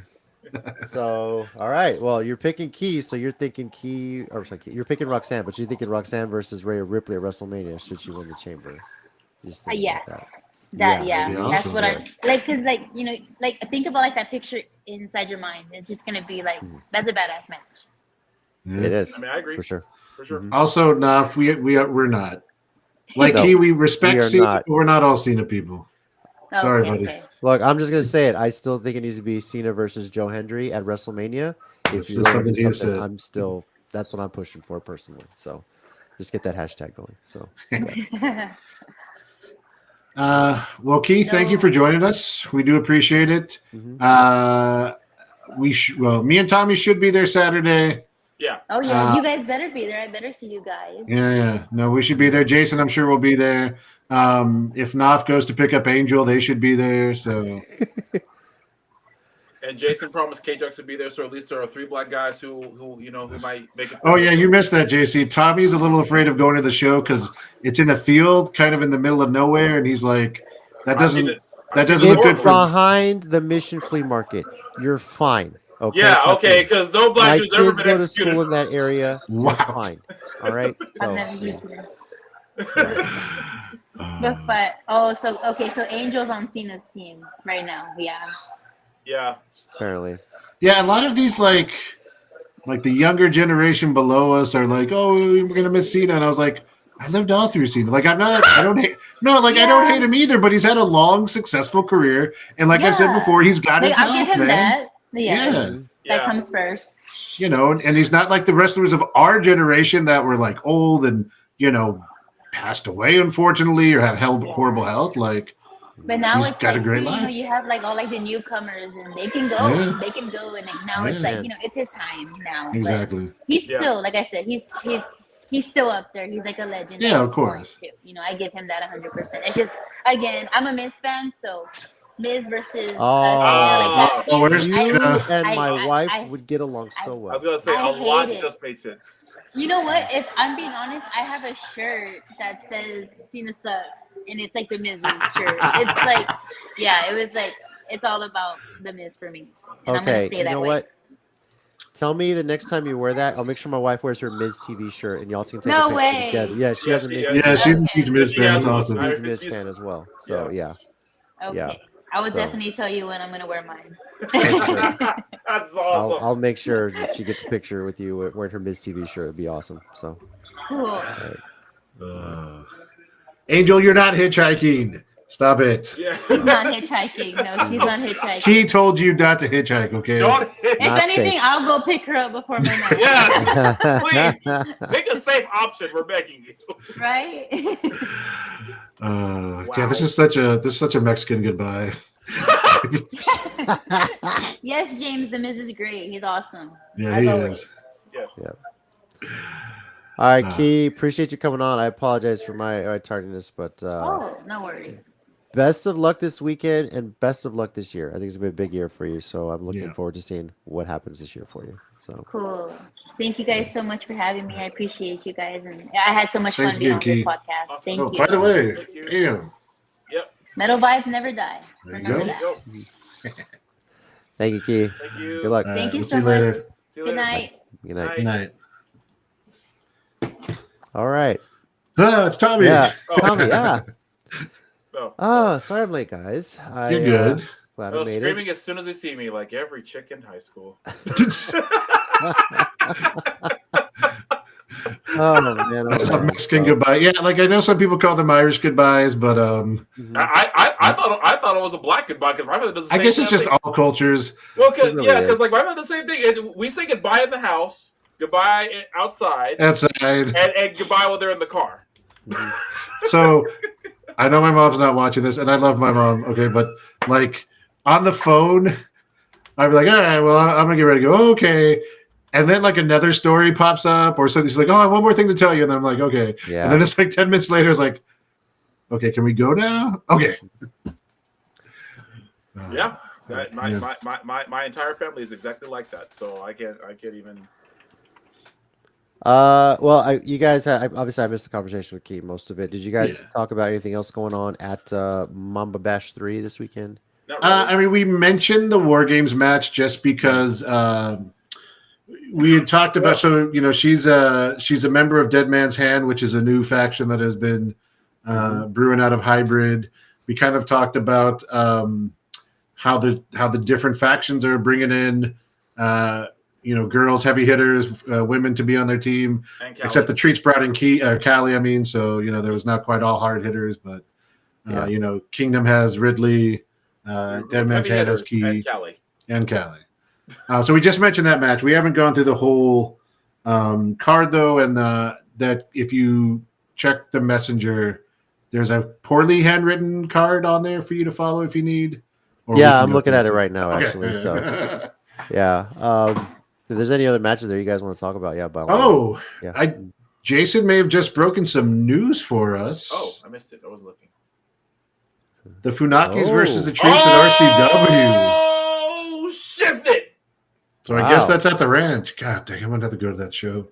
So, all right. Well, you're picking Key, so you're thinking Key, or sorry, you're picking Roxanne, but you're thinking Roxanne versus Rhea Ripley at WrestleMania. Should she win the chamber? Just thinking Yes. about That Yeah, that'd be that's awesome. what I like. Cause like like think about like that picture inside your mind. It's just gonna be like that's a badass match. Yeah. It is I mean, I agree. for sure. For sure. Mhm. Also, Naf, we're not. Like No, he, we respect we are Cena, not. but we're not all Cena people. Sorry, buddy. Okay. Look, I'm just gonna say it. I still think it needs to be Cena versus Joe Hendry at WrestleMania. This If you is really want to something do he something, said. I'm still. That's what I'm pushing for personally. So, just get that hashtag going. So, Well, Keith, thank you No. for joining us. We do appreciate it. mhm. Me and Tommy should be there Saturday. Yeah. Oh yeah, Uh, you guys better be there. I better see you guys. Yeah. No, we should be there. Jason, I'm sure will be there. If Naf goes to pick up Angel, they should be there. So And Jason promised K-Jux to be there, so at least there are 3 black guys who might make it. oh yeah, you missed that, JC. Tommy's a little afraid of going to the show because it's in a field, kind of in the middle of nowhere, and he's like, that doesn't look It's good for. behind the Mission Flea Market. You're fine. Okay. Yeah, Trust okay, me. because no black My dude's ever kids been go to executed. school in that area. You're Wow. fine. All right. I've So, never yeah. used it. But so Angel's on Cena's team right now. Yeah. Yeah. Apparently. Yeah, a lot of these like the younger generation below us are like, oh, we're gonna miss Cena, and I was like, I lived all through Cena. Like I don't hate I don't hate him either, but he's had a long, successful career, and like I've said Yeah. before, he's got his Like, I'll health, give him man. that. Yes. Yeah. That comes first. You know, and he's not like the wrestlers of our generation that were like old and passed away unfortunately or have horrible health. Like But now he's it's got like a great too, life. you have like all like the newcomers and they can go. Yeah. They can go and like, now it's Yeah. like, it's his time now. But Exactly. he's Yeah. still, like I said, he's still up there. He's like a legend. Yeah, at of this point, course. too. I give him that 100%. It's just, again, I'm a Miz fan, so Miz versus Oh. Oh, where's You Cena? and I- my I- wife I- would get along so I well. was gonna say I a lot hate it. just made sense. You know what? If I'm being honest, I have a shirt that says Cena sucks, and it's like the Miz's shirt. It's like, yeah, it was like, it's all about the Miz for me. And I'm Okay, gonna say you that know way. what? Tell me the next time you wear that. I'll make sure my wife wears her Miz TV shirt, and y'all can take No a picture way. together. Yeah, she Yeah, has a she- Miz. yeah, TV Yeah, she's a Okay. huge Miz fan. Yeah, That's yeah. awesome. She's a I- Miz she's- fan as well. So yeah. Okay. Yeah. I would So- definitely tell you when I'm gonna wear mine. That's awesome. I'll make sure that she gets a picture with you wearing her Miz TV shirt. It'd be awesome. So Cool. Angel, you're not hitchhiking. Stop it. Yeah. She's not hitchhiking. No, she's not hitchhiking. He told you not to hitchhike, okay? Don't hit. If Not anything, safe. I'll go pick her up before my night. Yeah. Please pick a safe option. We're begging you. Right? Yeah, this is such a Mexican goodbye. Yes, James, the Miz is great. He's awesome. Yeah, As he always. is. Yes. All right, Key, appreciate you coming on. I apologize for my tardiness, but Oh, no worries. best of luck this weekend and best of luck this year. I think it's gonna be a big year for you, so I'm looking Yeah. forward to seeing what happens this year for you. So Cool. Thank you guys so much for having me. I appreciate you guys, and I had so much Thanks fun being again, on this Keith. podcast. Awesome. Thank Oh, you. by the way, Thank you. damn. Metal vibes never die. There you Remember go. that. Go. thank you, Key. Thank you. Good luck. Thank you We'll so see you much. later. See you Good later. night. Good night. Good night. All right. It's Tommy. Yeah, Oh. Tommy. Yeah. Oh, Sorry I'm late, guys. You're good. Glad I made screaming as soon as they see me, like every chick in high school. Oh man. I love Mexican goodbye. Yeah, like I know some people call them Irish goodbyes, but Mhm. I thought it was a black goodbye because my mother does the same I guess it's just thing. all cultures. Well, It really because is. like my mother does the same thing. We say goodbye in the house, goodbye outside, Outside. and goodbye when they're in the car. Mhm. So I know my mom's not watching this, and I love my mom. Okay, but like on the phone, I'd be like, all right, well, I'm gonna get ready to go. Okay. And then like another story pops up or something. She's like, oh, I have one more thing to tell you. And then I'm like, okay. Yeah. And then it's like 10 minutes later, it's like, okay, can we go now? Okay. Yeah. Yeah. My entire family is exactly like that. So I can't even. Well, you guys obviously I missed the conversation with Keith most of it. Did you guys talk about anything else going on at Mamba Bash 3 this weekend? Not really. I mean, we mentioned the War Games match just because we had talked about. So you know, she's a member of Dead Man's Hand, which is a new faction that has been brewing out of Hybrid. We kind of talked about how the different factions are bringing in. Girls, heavy hitters, women to be on their team, And Cali. except the Treats brought in Cali. I mean, so there was not quite all hard hitters, but Kingdom has Ridley, Dead Man's Heavy Hand has hitters Key and Cali. and Cali. So we just mentioned that match. We haven't gone through the whole card though, and that if you check the messenger, there's a poorly handwritten card on there for you to follow if you need. Or Yeah, I'm looking at it right now, Okay. actually. So yeah. If there's any other matches there you guys want to talk about, by all means. Yeah. Jason may have just broken some news for us. Oh, I missed it. I was looking. The Funakis versus the Treats at RCW. Oh, shiznit! So I guess that's at the ranch. God dang, I'm gonna have to go to that show.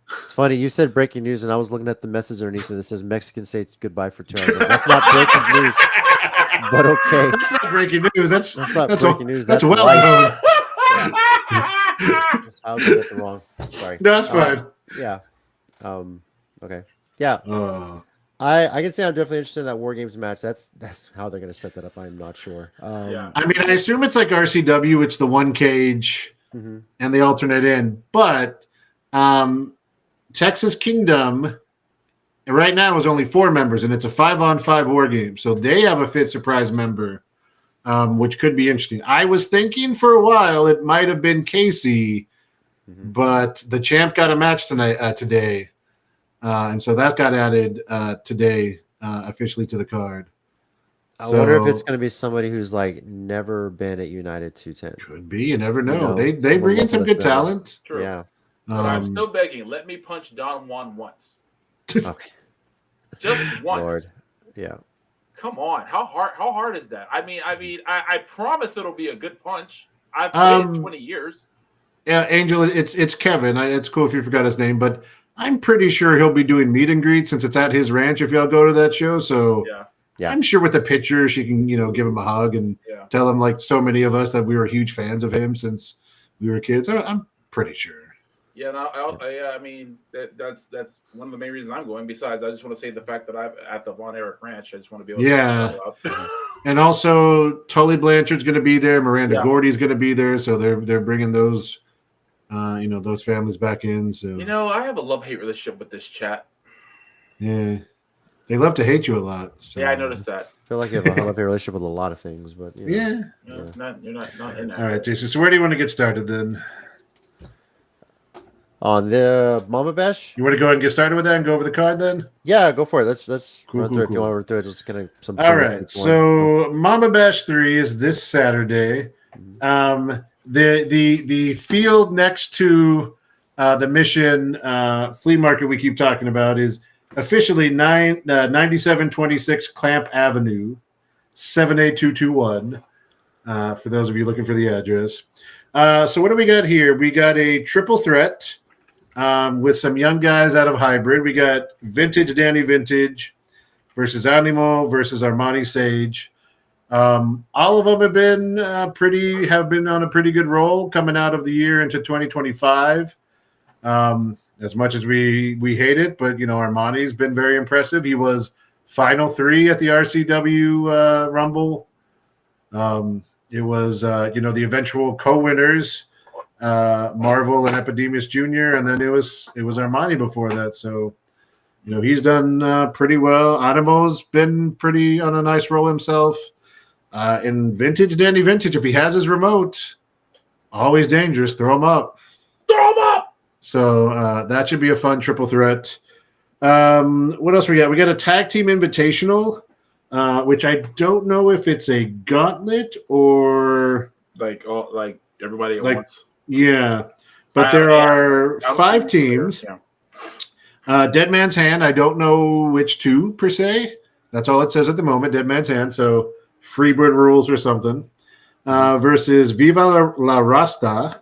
It's funny, you said breaking news, and I was looking at the message underneath it that says Mexicans say goodbye for 2 hours. That's not breaking news, but okay. That's not breaking news. That's not breaking news. That's That's well life. known. I was looking at the wrong. Sorry. No, that's fine. Yeah. Okay. Yeah. I can say I'm definitely interested in that War Games match. That's how they're going to set that up. I'm not sure. I mean, I assume it's like RCW. It's the one cage and they alternate in. But Texas Kingdom right now is only 4 members, and it's a 5-on-5 War Game. So they have a 5th surprise member, which could be interesting. I was thinking for a while it might have been Casey, but the champ got a match today. And so that got added today officially to the card. I wonder if it's going to be somebody who's like never been at United 210. Could be. You never know. They bring in some good talent. True. Yeah. But I'm still begging. Let me punch Don Juan once. Okay. Just once. Lord. Yeah. Come on. How hard is that? I mean, I promise it'll be a good punch. I've played 20 years. Yeah, Angel, it's Kevin. It's cool if you forgot his name, but I'm pretty sure he'll be doing meet and greet since it's at his ranch if y'all go to that show. So yeah. I'm sure with the picture she can, give him a hug and tell him like so many of us that we were huge fans of him since we were kids. I'm pretty sure. Yeah, I mean that's one of the main reasons I'm going. Besides, I just want to say the fact that I'm at the Von Erich Ranch. I just want to be able to and also Tully Blanchard's going to be there. Miranda Gordy's going to be there. So they're bringing those, those families back in. So I have a love-hate relationship with this chat. Yeah, they love to hate you a lot. So. Yeah, I noticed that. I feel like you have a love-hate relationship with a lot of things, but you're not in that. All right, Jason. So where do you want to get started then? On the Mamba Bash? You want to go ahead and get started with that and go over the card then? Yeah, go for it. Let's run through it if you want to run through it. Just kind of some. All right. So Mamba Bash 3 is this Saturday. The field next to the Mission flea market we keep talking about is officially 9726 Clamp Avenue, 78221. For those of you looking for the address. So what do we got here? We got a triple threat. With some young guys out of Hybrid. We got Vintage Danny Vintage versus Animo versus Armani Sage. All of them have been on a pretty good roll coming out of the year into 2025. as much as we hate it, but Armani's been very impressive. He was final 3 at the RCW Rumble. It was the eventual co-winners, Marvel and Epidemius Jr., and then it was Armani before that. So he's done pretty well. Animo's been pretty on a nice roll himself. And Vintage Danny Vintage, if he has his remote, always dangerous. Throw him up. Throw him up. So that should be a fun triple threat. What else we got? We got a tag team invitational, which I don't know if it's a gauntlet or like everybody at once. Yeah, but there are 5 teams. Yeah. Dead Man's Hand. I don't know which 2 per se. That's all it says at the moment. Dead Man's Hand. So Freebird rules or something. Versus Viva la Rasta.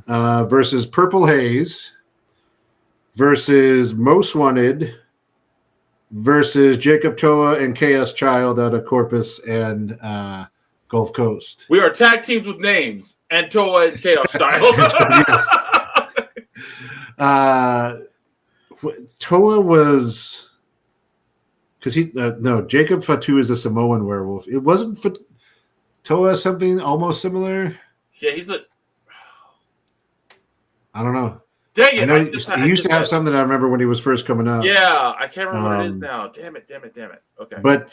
Versus Purple Haze. Versus Most Wanted. Versus Jacob Toa and Chaos Child out of Corpus and Gulf Coast. We are tag teams with names and Toa and Chaos Style. Toa was because Jacob Fatu is a Samoan werewolf. It wasn't Toa something almost similar. Yeah, he's I don't know. Dang it! I know he used to have something I remember when he was first coming out. Yeah, I can't remember what it is now. Damn it. Okay. But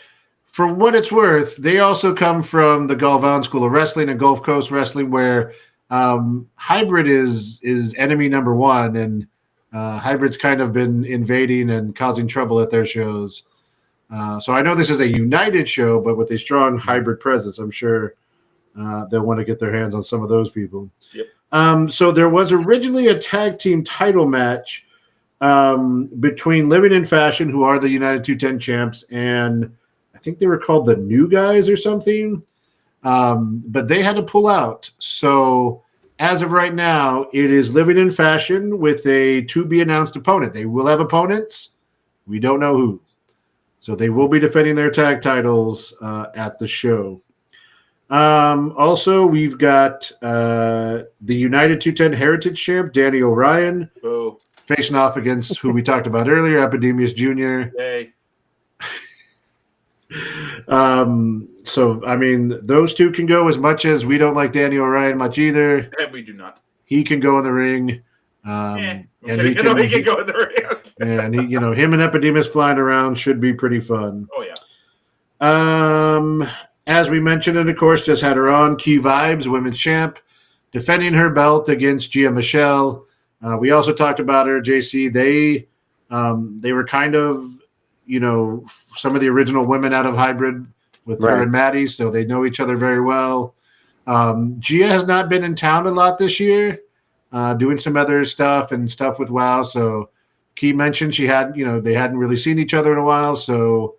for what it's worth, they also come from the Galvan School of Wrestling and Gulf Coast Wrestling, where Hybrid is enemy number 1, and Hybrid's kind of been invading and causing trouble at their shows. So I know this is a united show, but with a strong Hybrid presence, I'm sure they'll want to get their hands on some of those people. Yep. So there was originally a tag team title match between Living in Fashion, who are the United 210 champs, and I think they were called the New Guys or something. But they had to pull out. So as of right now, it is Living in Fashion with a to-be-announced opponent. They will have opponents. We don't know who. So they will be defending their tag titles at the show. Also, we've got the United 210 Heritage Champ, Danny O'Ryan, facing off against who we talked about earlier, Epidemius Jr. Yay. So, I mean, those 2 can go as much as we don't like Danny O'Ryan much either. And we do not. He can go in the ring. And he can go in the ring. Yeah, and him and Epidemius flying around should be pretty fun. Oh, yeah. As we mentioned, and of course, just had her on, Key Vibes, women's champ, defending her belt against Gia Michelle. We also talked about her, JC. They were kind of, some of the original women out of Hybrid with her and Maddie, so they know each other very well. Gia has not been in town a lot this year, doing some other stuff and stuff with WoW. So Key mentioned they hadn't really seen each other in a while, so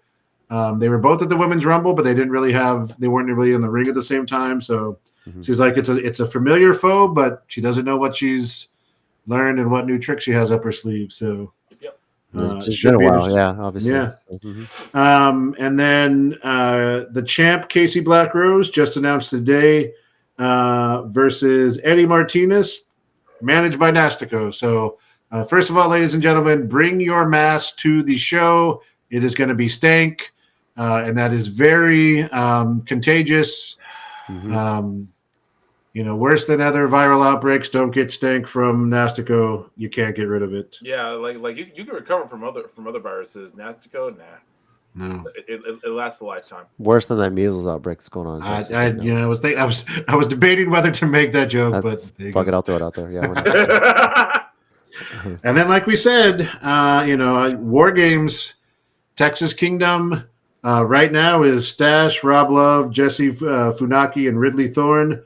they were both at the Women's Rumble, but they weren't really in the ring at the same time. So she's like, it's a familiar foe, but she doesn't know what she's learned and what new tricks she has up her sleeve. So it's been a while, yeah, obviously. Yeah. And then the champ, Casey Black Rose, just announced today versus Eddie Martinez, managed by Nastico. So first of all, ladies and gentlemen, bring your mask to the show. It is going to be stank. And that is very contagious. Worse than other viral outbreaks. Don't get stank from Nastico. You can't get rid of it. Yeah, like you can recover from other viruses. Nastico, no. It lasts a lifetime. Worse than that measles outbreak that's going on. I was debating whether to make that joke, but fuck it, I'll throw it out there. Yeah. And then, like we said, War Games, Texas Kingdom. Right now is Stash, Rob Love, Jesse Funaki, and Ridley Thorne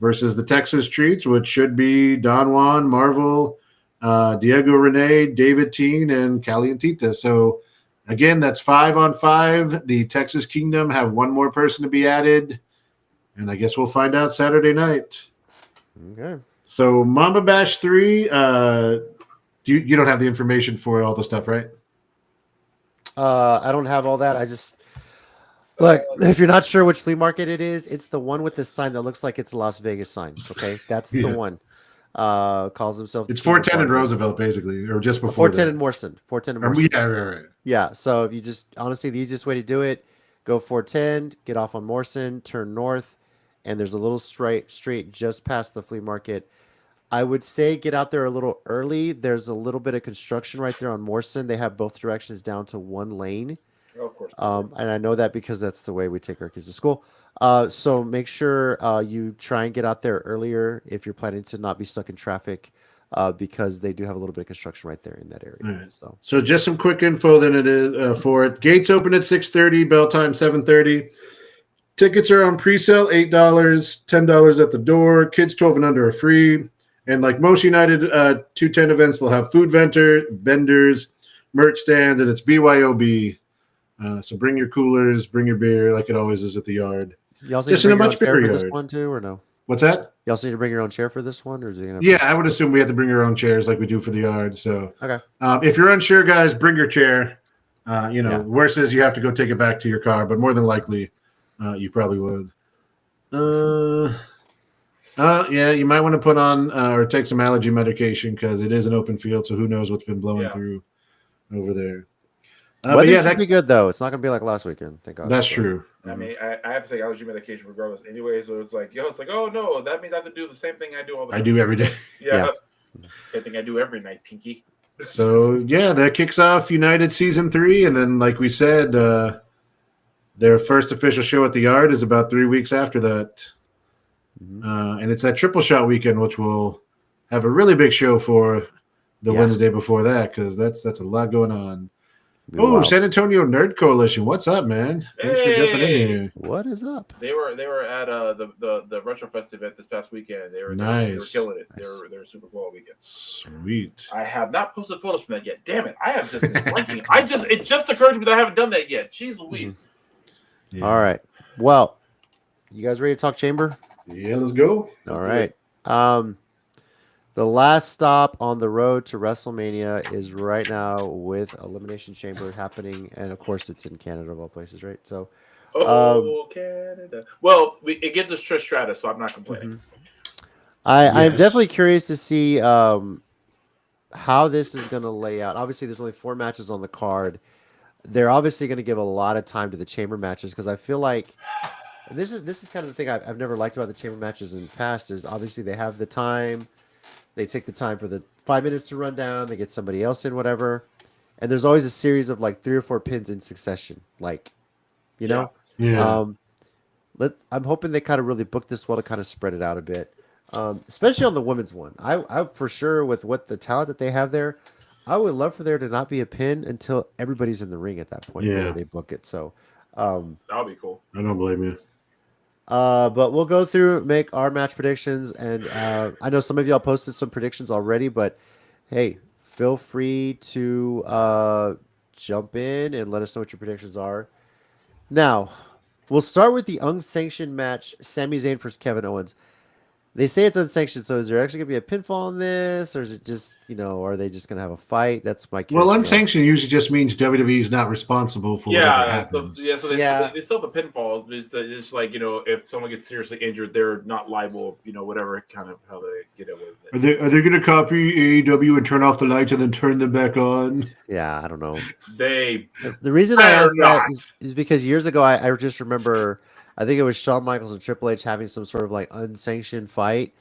versus the Texas Treats, which should be Don Juan, Marvel, Diego Rene, David Teen, and Calientita. So, again, that's 5-on-5. The Texas Kingdom have one more person to be added, and I guess we'll find out Saturday night. Okay. So, Mamba Bash 3, you don't have the information for all the stuff, right? I don't have all that. I just look. If you're not sure which flea market it is, it's the one with the sign that looks like it's a Las Vegas sign. Okay, that's the one. calls himself. It's 410 and Roosevelt, basically, or just before 410 that. and Morrison. 410 and Morrison. Yeah, right. Yeah. So if you just honestly, the easiest way to do it, go 410, get off on Morrison, turn north, and there's a little straight just past the flea market. I would say get out there a little early. There's a little bit of construction right there on Morrison. They have both directions down to one lane. Oh, of course. And I know that because that's the way we take our kids to school. So make sure you try and get out there earlier if you're planning to not be stuck in traffic, because they do have a little bit of construction right there in that area. Right. So just some quick info then it is for it. Gates open at 6:30, bell time 7:30. Tickets are on pre-sale, $8, $10 at the door. Kids 12 and under are free. And like most United 210 events, they'll have food vendors, merch stand, and it's BYOB. So bring your coolers, bring your beer, like it always is at the yard. You also Just need to in a bring much your own chair bigger for this yard. one too, or no? What's that? You also need to bring your own chair for this one, or is it gonna? Yeah, I would assume we have to bring our own chairs like we do for the yard. So Okay. If you're unsure, guys, bring your chair. Worst is you have to go take it back to your car, but more than likely, you probably would. Yeah, you might want to put on or take some allergy medication because it is an open field, so who knows what's been blowing through over there. Weather should be good though. It's not gonna be like last weekend. Thank God. That's true. I mean, I have to take allergy medication regardless anyway, so it's like, oh no, that means I have to do the same thing I do all the time. I do every day. Yeah. Same thing I do every night, Pinky. So yeah, that kicks off United Season 3, and then like we said, their first official show at the Yard is about 3 weeks after that. And it's that triple shot weekend, which will have a really big show for the Wednesday before that, because that's a lot going on. Oh, San Antonio Nerd Coalition, what's up, man? Thanks for jumping in here. What is up? They were at the RetroFest event this past weekend. They were killing it. Nice. They were super cool all weekend. Sweet. I have not posted photos from that yet. Damn it! I have just been blanking. It just occurred to me that I haven't done that yet. Jeez Louise. Yeah. All right. Well, you guys ready to talk Chamber? Yeah, let's go. All right. The last stop on the road to WrestleMania is right now with Elimination Chamber happening, and of course, it's in Canada of all places, right? So, Canada. Well, it gives us Trish Stratus, so I'm not complaining. I'm definitely curious to see how this is going to lay out. Obviously, there's only 4 matches on the card. They're obviously going to give a lot of time to the Chamber matches because I feel like this is kind of the thing I've never liked about the Chamber matches in the past is obviously they have the time. They take the time for the 5 minutes to run down. They get somebody else in, whatever. And there's always a series of like 3 or 4 pins in succession. Like, you know? Yeah. I'm hoping they kind of really book this well to kind of spread it out a bit. Especially on the women's one. I for sure, with what the talent that they have there, I would love for there to not be a pin until everybody's in the ring at that point where they book it. So that would be cool. I don't blame you. But we'll go through, make our match predictions, and I know some of y'all posted some predictions already, but hey, feel free to jump in and let us know what your predictions are. Now, we'll start with the unsanctioned match, Sami Zayn versus Kevin Owens. They say it's unsanctioned, so is there actually going to be a pinfall on this, or is it just, are they just going to have a fight? That's my curiosity. Well, unsanctioned usually just means WWE's not responsible for whatever happens. They still have the pinfalls. It's like, if someone gets seriously injured, they're not liable, whatever kind of how they get away with it. Are they going to copy AEW and turn off the lights and then turn them back on? Yeah, I don't know. The reason I asked that is because years ago, I just remember... I think it was Shawn Michaels and Triple H having some sort of like unsanctioned fight,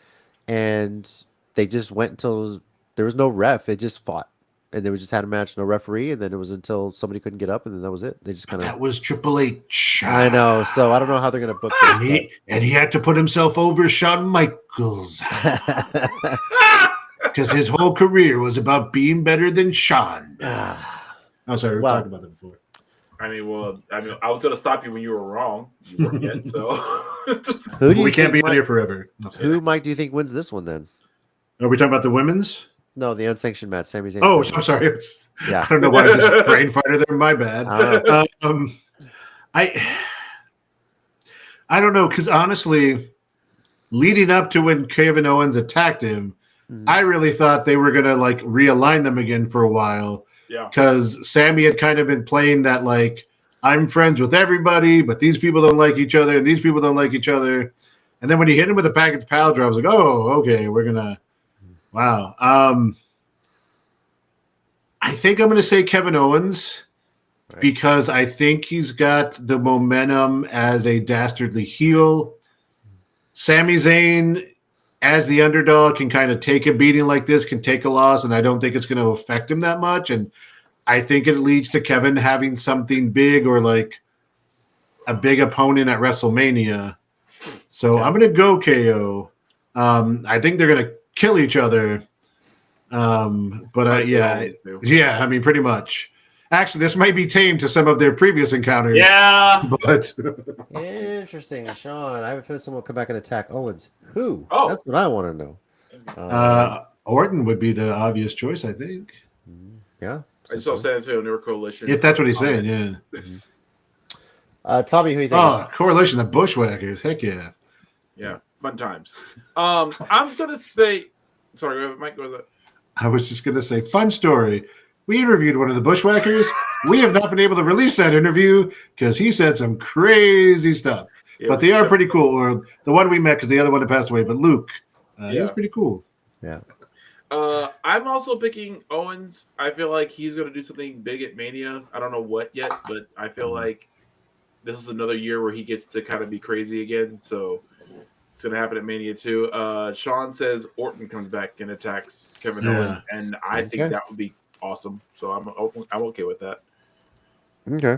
and they just went until there was no ref. They just fought, and they just had a match, no referee, and then it was until somebody couldn't get up, and then that was it. They just kind of. That was Triple H. I know, so I don't know how they're gonna book this. And he had to put himself over Shawn Michaels because his whole career was about being better than Shawn. I'm sorry, we talked about it before. I was going to stop you when you were wrong. You weren't yet, so. We can't be on here forever. Who, Mike, do you think wins this one then? Are we talking about the women's? No, the unsanctioned match. Sami Zayn. Oh, I'm sorry. I don't know why I just brain farted there. My bad. I don't know, because honestly, leading up to when Kevin Owens attacked him, I really thought they were going to like realign them again for a while. Yeah, because Sammy had kind of been playing that like I'm friends with everybody, but these people don't like each other, and these people don't like each other. And then when he hit him with a package pile driver, I was like, oh, okay, we're gonna Wow. I think I'm going to say Kevin Owens because I think he's got the momentum as a dastardly heel. Sami Zayn, as the underdog, can kind of take a beating like this, can take a loss, and I don't think it's going to affect him that much. And I think it leads to Kevin having something big or like a big opponent at WrestleMania. So I'm going to go KO. I think they're going to kill each other. I mean, pretty much. Actually, this might be tame to some of their previous encounters. Yeah. But Interesting, Sean. I have a feeling someone will come back and attack Owens. Who? Oh. That's what I want to know. Orton would be the obvious choice, I think. Yeah. I just saw San Antonio Newer Coalition. If that's what he's saying, yeah. Tommy, who you think? Oh, Coalition of Bushwhackers. Heck yeah. Yeah, fun times. I'm going to say... Sorry, go ahead, Mike. What was that? I was just going to say, fun story. We interviewed one of the Bushwhackers. We have not been able to release that interview because he said some crazy stuff. Yeah, but they are pretty cool. Or the one we met, because the other one had passed away, but Luke, he's pretty cool. Yeah. I'm also picking Owens. I feel like he's going to do something big at Mania. I don't know what yet, but I feel like this is another year where he gets to kind of be crazy again. So it's going to happen at Mania too. Sean says Orton comes back and attacks Kevin Owens, and I think that would be awesome. So I'm okay with that. Okay.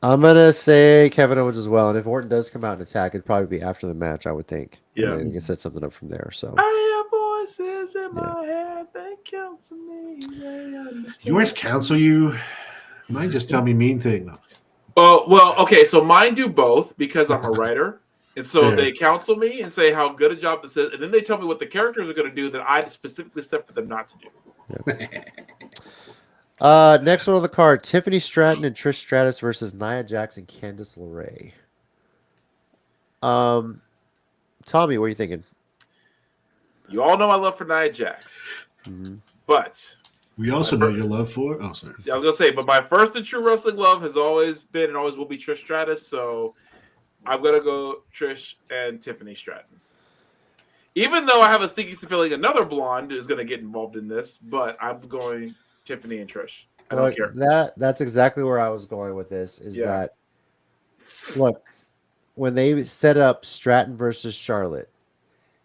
I'm going to say Kevin Owens as well. And if Orton does come out and attack, it'd probably be after the match, I would think. Yeah. And you can set something up from there. So I have voices in my head. They counsel me. Yours counsel you? Mine just tell me mean things. Oh, well, okay. So mine do both because I'm a writer. And so they counsel me and say how good a job this is. And then they tell me what the characters are going to do that I specifically set for them not to do. Next one on the card, Tiffany Stratton and Trish Stratus versus Nia Jax and Candice LeRae. Tommy, what are you thinking? You all know my love for Nia Jax. But we also know your love for... Oh, sorry. Yeah, I was going to say, but my first and true wrestling love has always been and always will be Trish Stratus. So I'm going to go Trish and Tiffany Stratton. Even though I have a sneaky feeling another blonde is going to get involved in this, but I'm going Tiffany and Trish. I don't care. That's exactly where I was going with this. That look, when they set up Stratton versus Charlotte,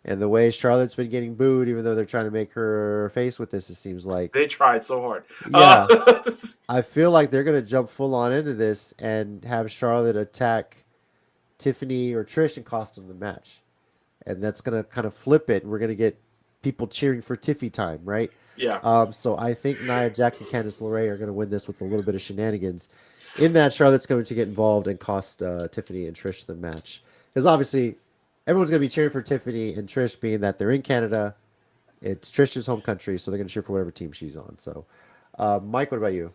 and the way Charlotte's been getting booed, even though they're trying to make her face with this, it seems like they tried so hard. Yeah, I feel like they're going to jump full on into this and have Charlotte attack Tiffany or Trish and cost them the match. And that's going to kind of flip it. We're going to get people cheering for Tiffy time, right? Yeah. So I think Nia Jax and Candice LeRae are going to win this with a little bit of shenanigans. In that, Charlotte's going to get involved and cost Tiffany and Trish the match. Because obviously, everyone's going to be cheering for Tiffany and Trish, being that they're in Canada. It's Trish's home country, so they're going to cheer for whatever team she's on. So, Mike, what about you?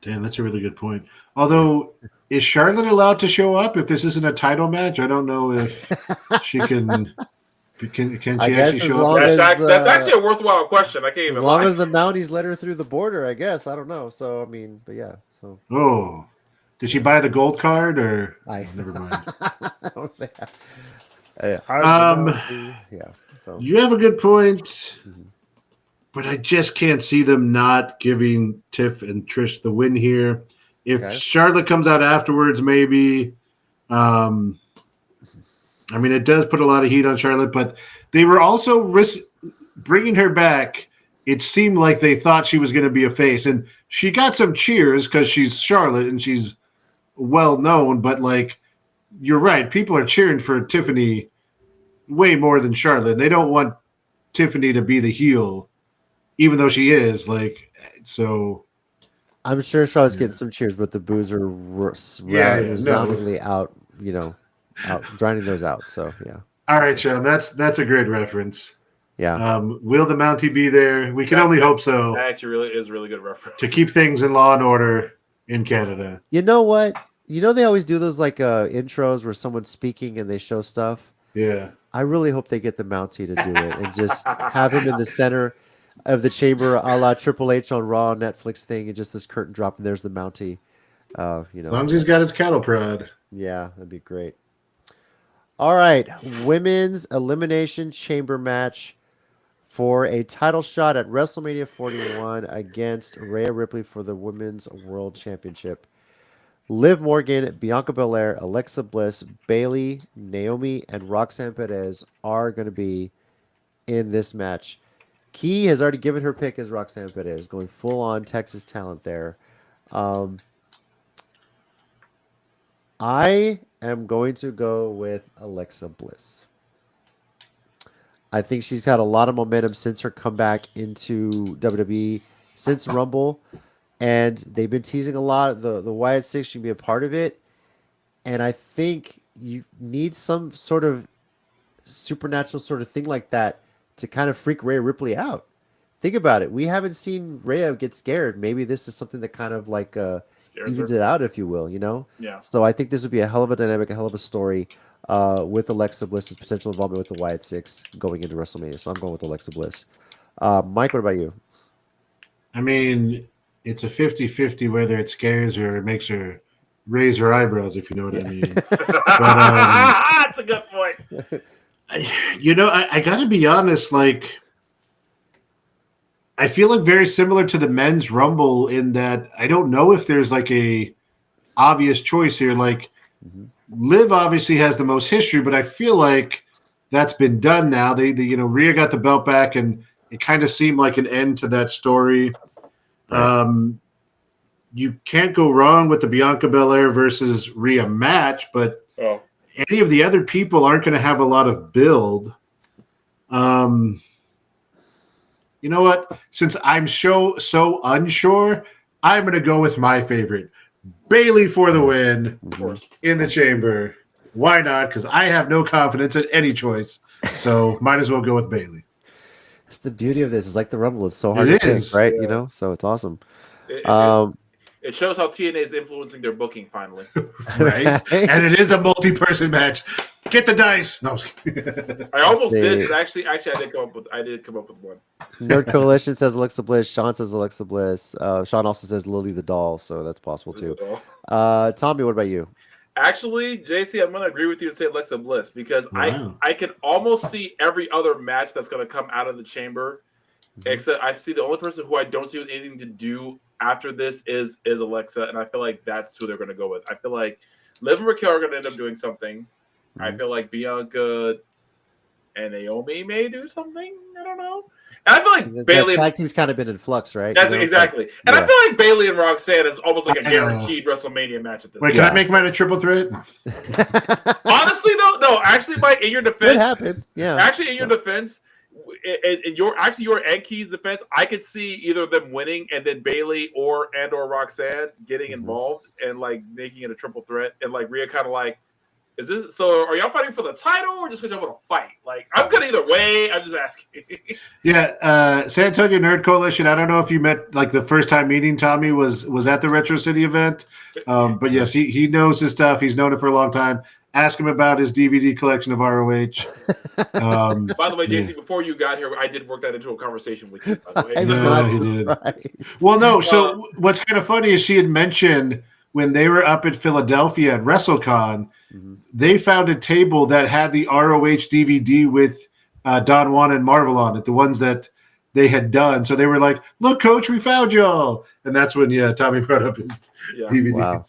Damn, that's a really good point. Although, is Charlotte allowed to show up if this isn't a title match? I don't know if she can. Can she actually show up? That's actually a worthwhile question. I can't even. As long as the Mounties let her through the border, I guess. I don't know. So I mean, but yeah. So. Oh, did she buy the gold card or? Never mind. I don't think. Yeah. So. You have a good point. But I just can't see them not giving Tiff and Trish the win here. If Charlotte comes out afterwards, maybe. I mean, it does put a lot of heat on Charlotte, but they were also bringing her back. It seemed like they thought she was going to be a face. And she got some cheers because she's Charlotte and she's well known. But, like, you're right. People are cheering for Tiffany way more than Charlotte. They don't want Tiffany to be the heel. Even though she is, like, so. I'm sure Charlotte's getting some cheers, but the boos are resoundingly out, drowning those out. So, yeah. All right, Sean, that's a great reference. Yeah. Will the Mountie be there? We can only hope so. That actually really is a really good reference. To keep things in law and order in Canada. You know what? They always do those, like, intros where someone's speaking and they show stuff. Yeah. I really hope they get the Mountie to do it and just have him in the center of the chamber, a la Triple H on Raw Netflix thing, and just this curtain drop, and there's the Mountie. As long as he's got his cattle prod. Yeah, that'd be great. All right, women's elimination chamber match. for a title shot at WrestleMania 41 against Rhea Ripley for the Women's World Championship. Liv Morgan, Bianca Belair, Alexa Bliss, Bayley, Naomi, and Roxanne Perez are going to be in this match. Key has already given her pick as Roxanne Perez, going full on Texas talent there. I am going to go with Alexa Bliss. I think she's had a lot of momentum since her comeback into WWE, since Rumble. And they've been teasing a lot. The Wyatt Six should be a part of it. And I think you need some sort of supernatural sort of thing like that to kind of freak Rhea Ripley out. Think about it. We haven't seen Rhea get scared. Maybe this is something that kind of like evens it out, if you will, you know? Yeah. So I think this would be a hell of a dynamic, a hell of a story with Alexa Bliss's potential involvement with the Wyatt Six going into WrestleMania. So I'm going with Alexa Bliss. Mike, what about you? I mean, it's a 50-50 whether it scares her or makes her raise her eyebrows, if you know what I mean. That's a good point. I got to be honest, like, I feel like very similar to the men's Rumble in that I don't know if there's like a obvious choice here. Like, Liv obviously has the most history, but I feel like that's been done now. Rhea got the belt back, and it kind of seemed like an end to that story. Right. You can't go wrong with the Bianca Belair versus Rhea match, but any of the other people aren't going to have a lot of build. You know what? Since I'm so unsure, I'm going to go with my favorite. Bayley for the win in the chamber. Why not? Because I have no confidence in any choice. So might as well go with Bayley. That's the beauty of this. It's like the Rumble. It's so hard to pick, right? Yeah. You know? So it's awesome. It shows how TNA is influencing their booking finally. Right? And it is a multi-person match. Get the dice. No, I almost did. Actually, I did come up with one. Nerd Coalition says Alexa Bliss. Sean says Alexa Bliss. Sean also says Lily the Doll, so that's possible too. Tommy, what about you? Actually, JC, I'm going to agree with you and say Alexa Bliss because I can almost see every other match that's going to come out of the chamber, except I see the only person who I don't see with anything to do after this is Alexa, and I feel like that's who they're going to go with. I feel like Liv and Raquel are going to end up doing something. I feel like Bianca and Naomi may do something. I don't know. And I feel like Bayley tag team's kind of been in flux, right? That's exactly. And I feel like Bayley and Roxanne is almost like a guaranteed WrestleMania match at this point. Wait, can I make mine a triple threat? Honestly, though, no. Actually, Mike, in your defense, it happened. Yeah. Actually, in your defense, in your and Key's defense, I could see either of them winning and then Bayley or Roxanne getting involved and like making it a triple threat, and like Rhea kind of like. Is this so? Are y'all fighting for the title or just because y'all want to fight? Like, I'm good either way. I'm just asking. Yeah, San Antonio Nerd Coalition. I don't know if you met like the first time meeting Tommy was at the Retro City event, but yes, he knows his stuff. He's known it for a long time. Ask him about his DVD collection of ROH. By the way, JC, before you got here, I did work that into a conversation with you. By the way, he did. Well, no. So what's kind of funny is she had mentioned when they were up at Philadelphia at WrestleCon. They found a table that had the ROH DVD with Don Juan and Marvel on it, the ones that they had done. So they were like, "Look, Coach, we found y'all!" And that's when Tommy brought up his DVDs. Wow.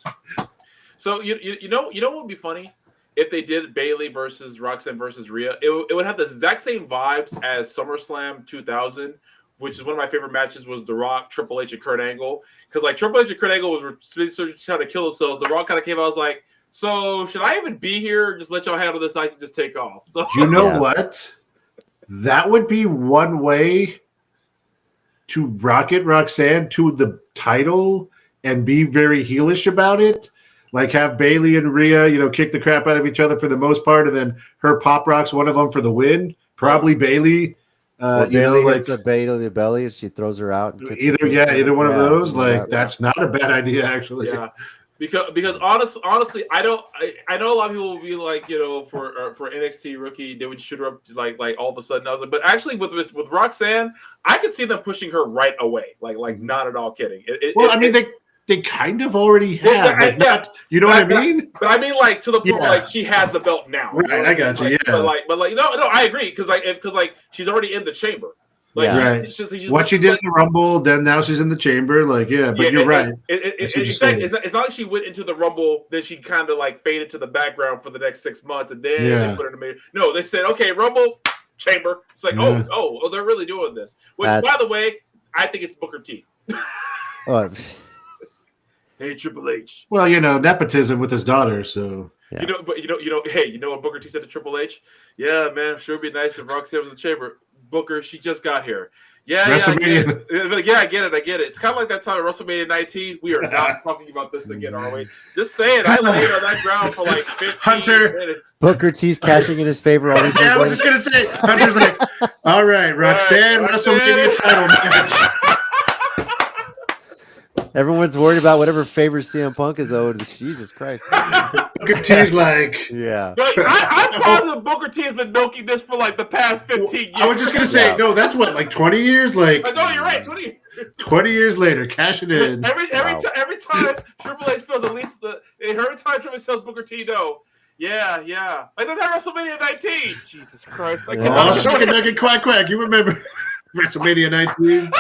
So you know what would be funny if they did Bayley versus Roxanne versus Rhea? It would have the exact same vibes as SummerSlam 2000, which is one of my favorite matches. Was The Rock, Triple H, and Kurt Angle, because like Triple H and Kurt Angle was trying to kill themselves. The Rock kind of came out, I was like, so should I even be here? Just let y'all handle this. I can just take off. So you know what? That would be one way to rocket Roxanne to the title and be very heelish about it. Like have Bayley and Rhea, kick the crap out of each other for the most part, and then her pop rocks one of them for the win. Probably Bayley. Bayley hits a Bayley in the belly and she throws her out. Either one of those. That's not a bad idea, actually. Yeah. Because honestly, I know a lot of people will be like, for NXT rookie, they would shoot her up to like all of a sudden. I was like, but actually with Roxanne, I could see them pushing her right away. Like not at all kidding. They kind of already have. You know what I mean? But I mean, like to the point where like she has the belt now. Right, I got you. But no, I agree because she's already in the chamber. Like, Yeah. she's just What she did in the Rumble, then now she's in the Chamber. Like, but you're right. Exactly. It's not like she went into the Rumble, then she kind of like faded to the background for the next 6 months, and then they put her in the main. No, they said, okay, Rumble, Chamber. It's like, oh, they're really doing this. Which, by the way, I think it's Booker T. Hey, Triple H. Well, nepotism with his daughter, so. Yeah. Hey, you know what Booker T said to Triple H? Yeah, man, sure would be nice if Roxanne was in the Chamber. Booker, she just got here. Yeah, WrestleMania. I get it. It's kind of like that time at WrestleMania 19. We are not talking about this again, are we? Just saying, I laid on that ground for like 15 minutes. Booker T's cashing in his favor. All these I was just gonna say, Hunter's like, all right, Roxanne, WrestleMania title match. Everyone's worried about whatever favor CM Punk is owed. Jesus Christ. Booker T's like, yeah. I'm positive Booker T has been milking this for like the past 15 years. I was just gonna say, no, that's what, like 20 years, like. No, you're right, 20 years. 20 years later, cash it in. Every time Triple H feels at least every time Triple H tells Booker T no. Yeah. Like that's at WrestleMania 19. Jesus Christ. Chicken nugget quack quack. You remember WrestleMania 19?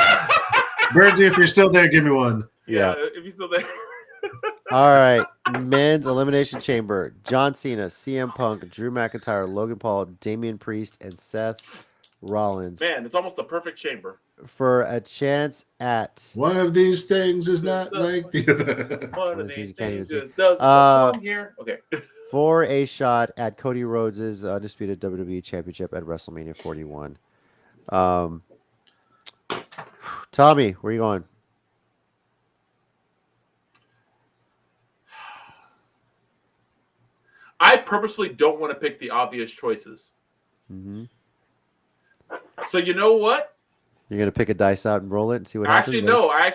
Bergie, if you're still there, give me one. Yeah, if you're still there. All right. Men's Elimination Chamber. John Cena, CM Punk, Drew McIntyre, Logan Paul, Damian Priest, and Seth Rollins. Man, it's almost a perfect chamber. For a chance at... One of these things is not like the other. One of these things just doesn't belong here. Okay. For a shot at Cody Rhodes' undisputed WWE Championship at WrestleMania 41. Tommy, where are you going? I purposely don't want to pick the obvious choices. Mm-hmm. So you know what? You're gonna pick a dice out and roll it and see what happens. Actually, no. I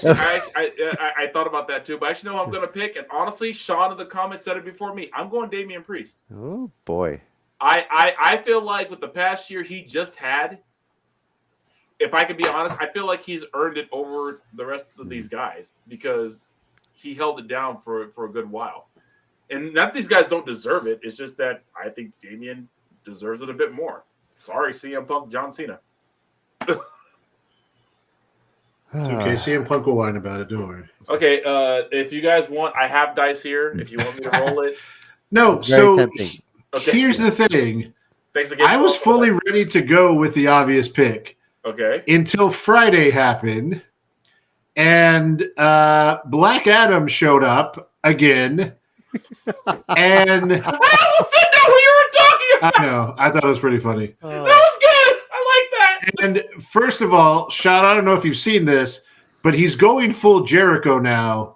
thought about that too, but actually, no. I'm gonna pick, and honestly, Sean in the comments said it before me. I'm going Damian Priest. Oh boy. I feel like with the past year he just had, if I can be honest, I feel like he's earned it over the rest of these guys because he held it down for a good while. And not that these guys don't deserve it. It's just that I think Damian deserves it a bit more. Sorry, CM Punk, John Cena. Okay, CM Punk will whine about it. Don't worry. Okay, if you guys want, I have dice here. If you want me to roll it. No, so here's the thing. Thanks again. I was fully ready to go with the obvious pick. Okay. Until Friday happened, and Black Adam showed up again. And I almost said that when you were talking about. I know. I thought it was pretty funny. That was good. I like that. And first of all, Sean, I don't know if you've seen this, but he's going full Jericho now.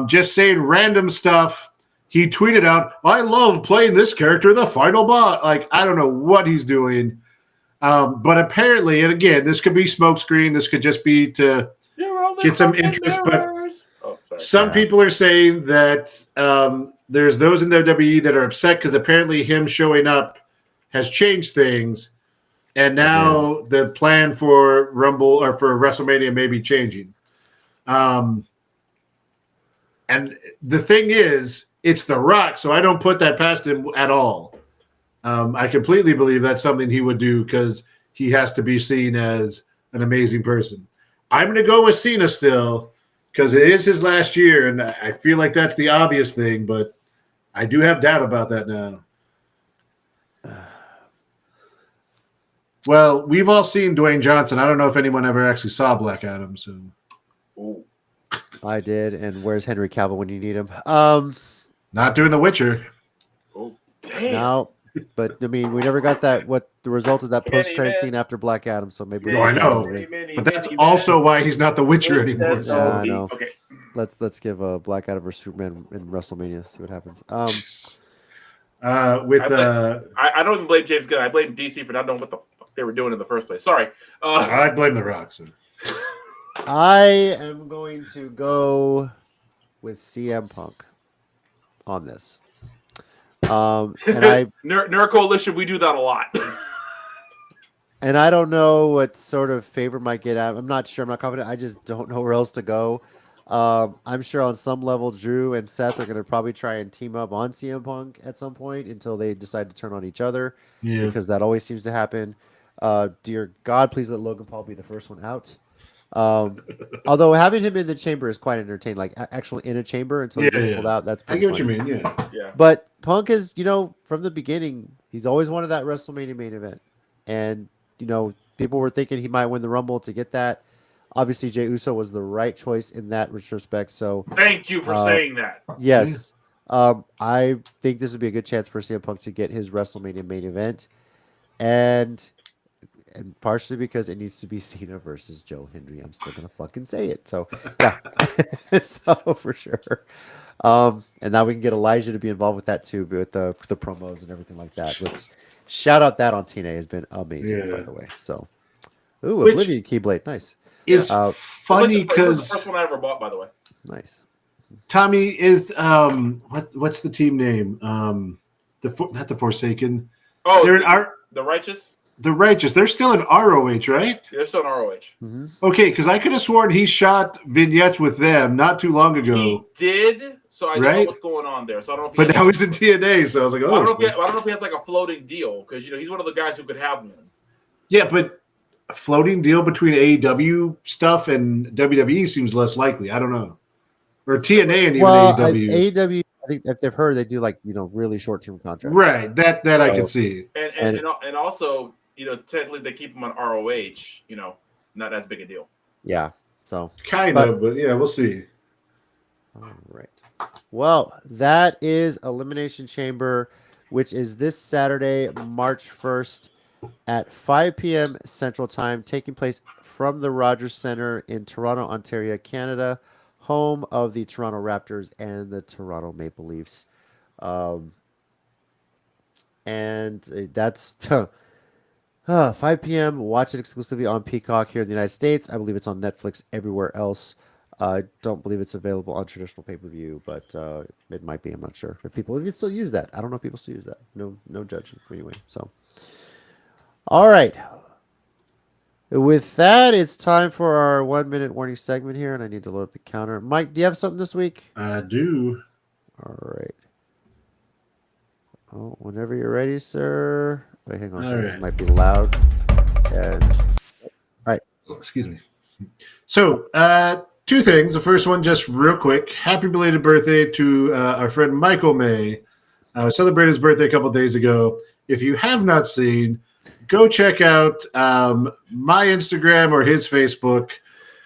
Just saying random stuff. He tweeted out, "I love playing this character, the final boss." Like, I don't know what he's doing. But apparently, and again, this could be smokescreen. This could just be to get some interest. But some people are saying that there's those in the WWE that are upset because apparently him showing up has changed things. And now the plan for Rumble or for WrestleMania may be changing. And the thing is, it's The Rock, so I don't put that past him at all. I completely believe that's something he would do because he has to be seen as an amazing person. I'm going to go with Cena still because it is his last year, and I feel like that's the obvious thing, but I do have doubt about that now. Well, we've all seen Dwayne Johnson. I don't know if anyone ever actually saw Black Adam. So, I did. And where's Henry Cavill when you need him? Not doing The Witcher. Oh, damn. No, but I mean, we never got that. What the result of that post-credit scene after Black Adam? So maybe. No, I know, but that's also why he's not The Witcher anymore. So. Yeah, I know. Okay. Let's give Black Adam versus Superman in WrestleMania. See what happens. I don't even blame James Gunn. I blame DC for not knowing what the fuck they were doing in the first place. Sorry. I blame The Rock. So. I am going to go with CM Punk on this. And Nerd Coalition, we do that a lot. And I don't know what sort of favor might get out. I'm not sure. I'm not confident. I just don't know where else to go. I'm sure on some level, Drew and Seth are going to probably try and team up on CM Punk at some point until they decide to turn on each other. Yeah. Because that always seems to happen. Dear God, please let Logan Paul be the first one out. Although having him in the chamber is quite entertaining, like actually in a chamber until he gets pulled out. That's I pretty get what funny. you mean. Yeah. Yeah. But Punk is, from the beginning, he's always wanted that WrestleMania main event, and people were thinking he might win the Rumble to get that. Obviously, Jey Uso was the right choice in that retrospect. So Thank you for saying that. yes, I think this would be a good chance for CM Punk to get his WrestleMania main event, and partially because it needs to be Cena versus Joe Hendry. I'm still gonna fucking say it. So yeah, so for sure. And now we can get Elijah to be involved with that too, with the promos and everything like that. Which shout out that on TNA has been amazing, by the way. So, Oblivion Keyblade, nice. It's Yeah. funny It was because the first one I ever bought, by the way. Nice. Tommy is what's the team name? Not the Forsaken. Oh, They're in the Righteous. The Righteous. They're still in ROH, right? They're still in ROH. Mm-hmm. Okay, because I could have sworn he shot vignettes with them not too long ago. He did, so I don't know what's going on there. So I don't know. If but now he's in TNA, so I was like, oh. I don't know if he has like a floating deal because he's one of the guys who could have one. Yeah, but a floating deal between AEW stuff and WWE seems less likely. I don't know, or TNA and even AEW. AEW, I think if they've heard, they do like really short-term contracts. Right, that I can see. And also, technically they keep him on ROH. Not as big a deal. Yeah. So kind of, but yeah, we'll see. All right. Well, that is Elimination Chamber, which is this Saturday, March 1st at 5 p.m. Central Time, taking place from the Rogers Centre in Toronto, Ontario, Canada, home of the Toronto Raptors and the Toronto Maple Leafs. And that's 5 p.m. Watch it exclusively on Peacock here in the United States. I believe it's on Netflix everywhere else. I don't believe it's available on traditional pay-per-view, but it might be. I'm not sure if people even still use that. I don't know if people still use that. No judging anyway. So, all right. With that, it's time for our 1-minute warning segment here, and I need to load up the counter. Mike, do you have something this week? I do. All right. Oh, whenever you're ready, sir. Wait, hang on. Sorry, this might be loud. And all right. Oh, excuse me. So, two things. The first one, just real quick. Happy belated birthday to our friend Michael May. Celebrated his birthday a couple days ago. If you have not seen, go check out my Instagram or his Facebook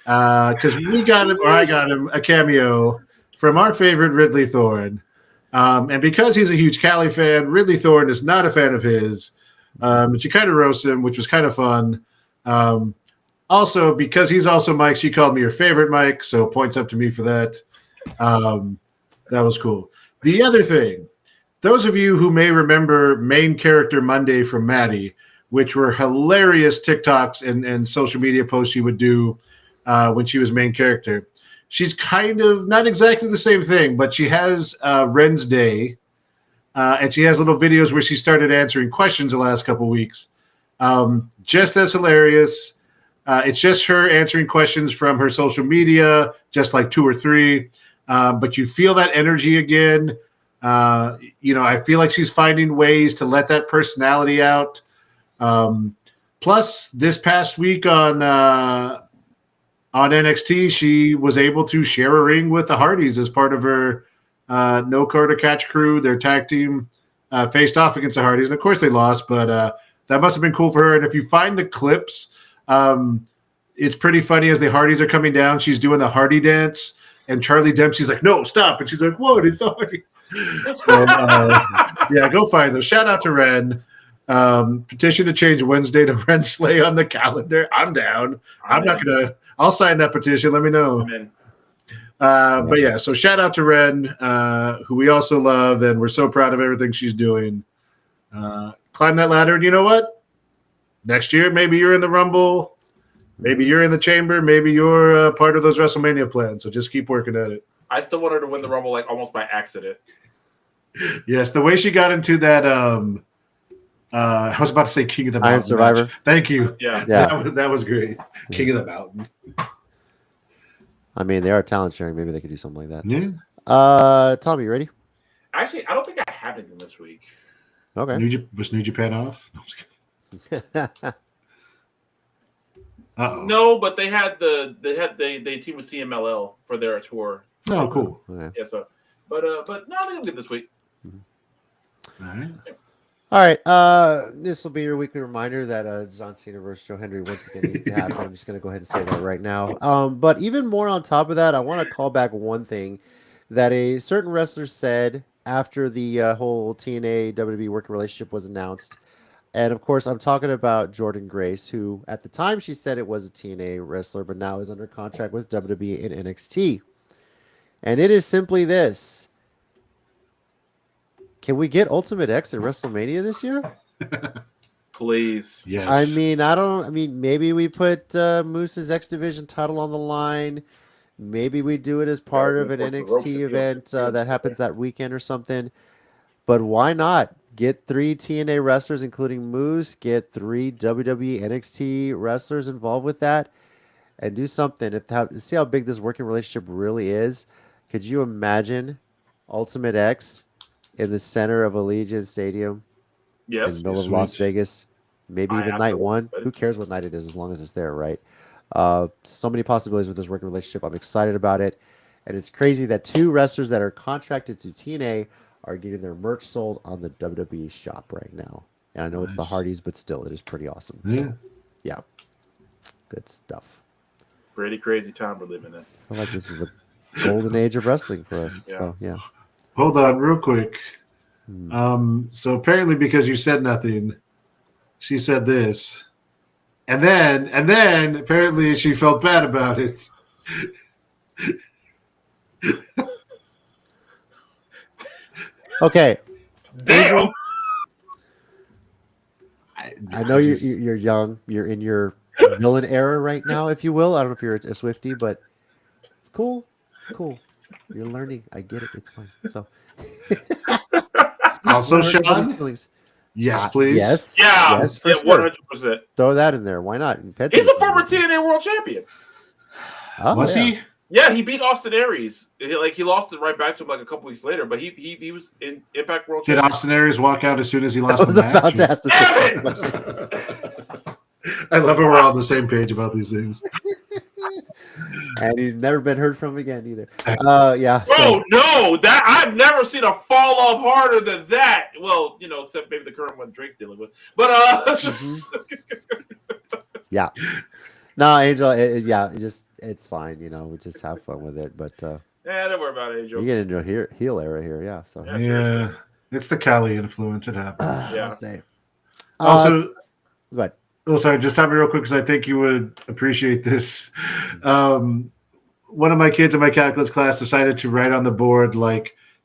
because we got him, or I got him, a cameo from our favorite Ridley Thorne. And because he's a huge Cali fan, Ridley Thorne is not a fan of his. But she kind of roasts him, which was kind of fun. Also, because he's also Mike, she called me her favorite Mike, so points up to me for that. That was cool. The other thing, those of you who may remember Main Character Monday from Maddie, which were hilarious TikToks and social media posts she would do when she was main character. She's kind of not exactly the same thing, but she has Ren's Day, and she has little videos where she started answering questions the last couple weeks. Just as hilarious. It's just her answering questions from her social media, just like 2 or 3. But you feel that energy again. I feel like she's finding ways to let that personality out. Plus, this past week on NXT, she was able to share a ring with the Hardys as part of her No Quarter Catch crew. Their tag team faced off against the Hardys. And of course, they lost, but that must have been cool for her. And if you find the clips, it's pretty funny as the Hardys are coming down. She's doing the Hardy dance, and Charlie Dempsey's like, "No, stop!" And she's like, "What? It's sorry." So, yeah, go find those. Shout out to Ren. Petition to change Wednesday to Ren Slay on the calendar. I'm down. I'll sign that petition. Let me know. But yeah, so shout out to Ren, who we also love, and we're so proud of everything she's doing. Climb that ladder, and you know what? Next year, maybe you're in the Rumble, maybe you're in the Chamber, maybe you're part of those WrestleMania plans. So just keep working at it. I still want her to win the Rumble like almost by accident. Yes, the way she got into that. I was about to say King of the Mountain. Iron Survivor. Match. Thank you. Yeah. That was great. King of the Mountain. I mean, they are talent sharing. Maybe they could do something like that. Yeah. Tommy, you ready? Actually, I don't think I have anything this week. Okay. Was New Japan off? No, No, but they team with CMLL for their tour. Oh, cool. Okay. Yeah, so but no, I think I'm good this week. All right. All right. This will be your weekly reminder that John Cena versus Joe Hendry once again needs to happen. I'm just going to go ahead and say that right now. But even more on top of that, I want to call back one thing that a certain wrestler said after the whole TNA WWE working relationship was announced. And of course, I'm talking about Jordan Grace, who at the time she said it was a TNA wrestler, but now is under contract with WWE and NXT. And it is simply this. Can we get Ultimate X at WrestleMania this year? Please. Yes. I mean, maybe we put Moose's X Division title on the line. Maybe we do it as part of an NXT event that happens that weekend or something. But why not? Get 3 TNA wrestlers, including Moose. Get 3 WWE NXT wrestlers involved with that. And do something. See how big this working relationship really is. Could you imagine Ultimate X in the center of Allegiant Stadium in the middle of Las Vegas? Maybe even night one. Who cares what night it is as long as it's there, right? So many possibilities with this working relationship. I'm excited about it. And it's crazy that 2 wrestlers that are contracted to TNA are getting their merch sold on the WWE shop right now. And I know it's the Hardys, but still, it is pretty awesome. Yeah. So, yeah. Good stuff. Pretty crazy time we're living in. I feel like this is the golden age of wrestling for us. Yeah. So, yeah. Hold on real quick. So apparently because you said nothing, she said this. And then apparently she felt bad about it. Okay. Damn. I know you're young. You're in your villain era right now, if you will. I don't know if you're a Swiftie, but it's cool. It's cool. You're learning. I get it. It's fine. So Also, Sean. Yes, please. Yes. Yeah. Yes, for sure. 100%. Throw that in there. Why not? He's a former TNA World Champion. Oh, Was he? Yeah, he beat Austin Aries. He lost it right back to him like a couple weeks later, but he was in Impact World Did Champion. Austin Aries walk out as soon as he lost I was the match? about to ask the same Damn question. I love it. We're all on the same page about these things. And he's never been heard from again either. Yeah. Bro, no, that I've never seen a fall off harder than that. Well, except maybe the current one Drake's dealing with. But Yeah. No, Angel. It's fine. We just have fun with it. But don't worry about it, Angel. you get into a heel era here. Yeah. So Yeah. It's the Cali influence. It happens. Yeah. I'll say. Also, But sorry, just tell me real quick because I think you would appreciate this. One of my kids in my calculus class decided to write on the board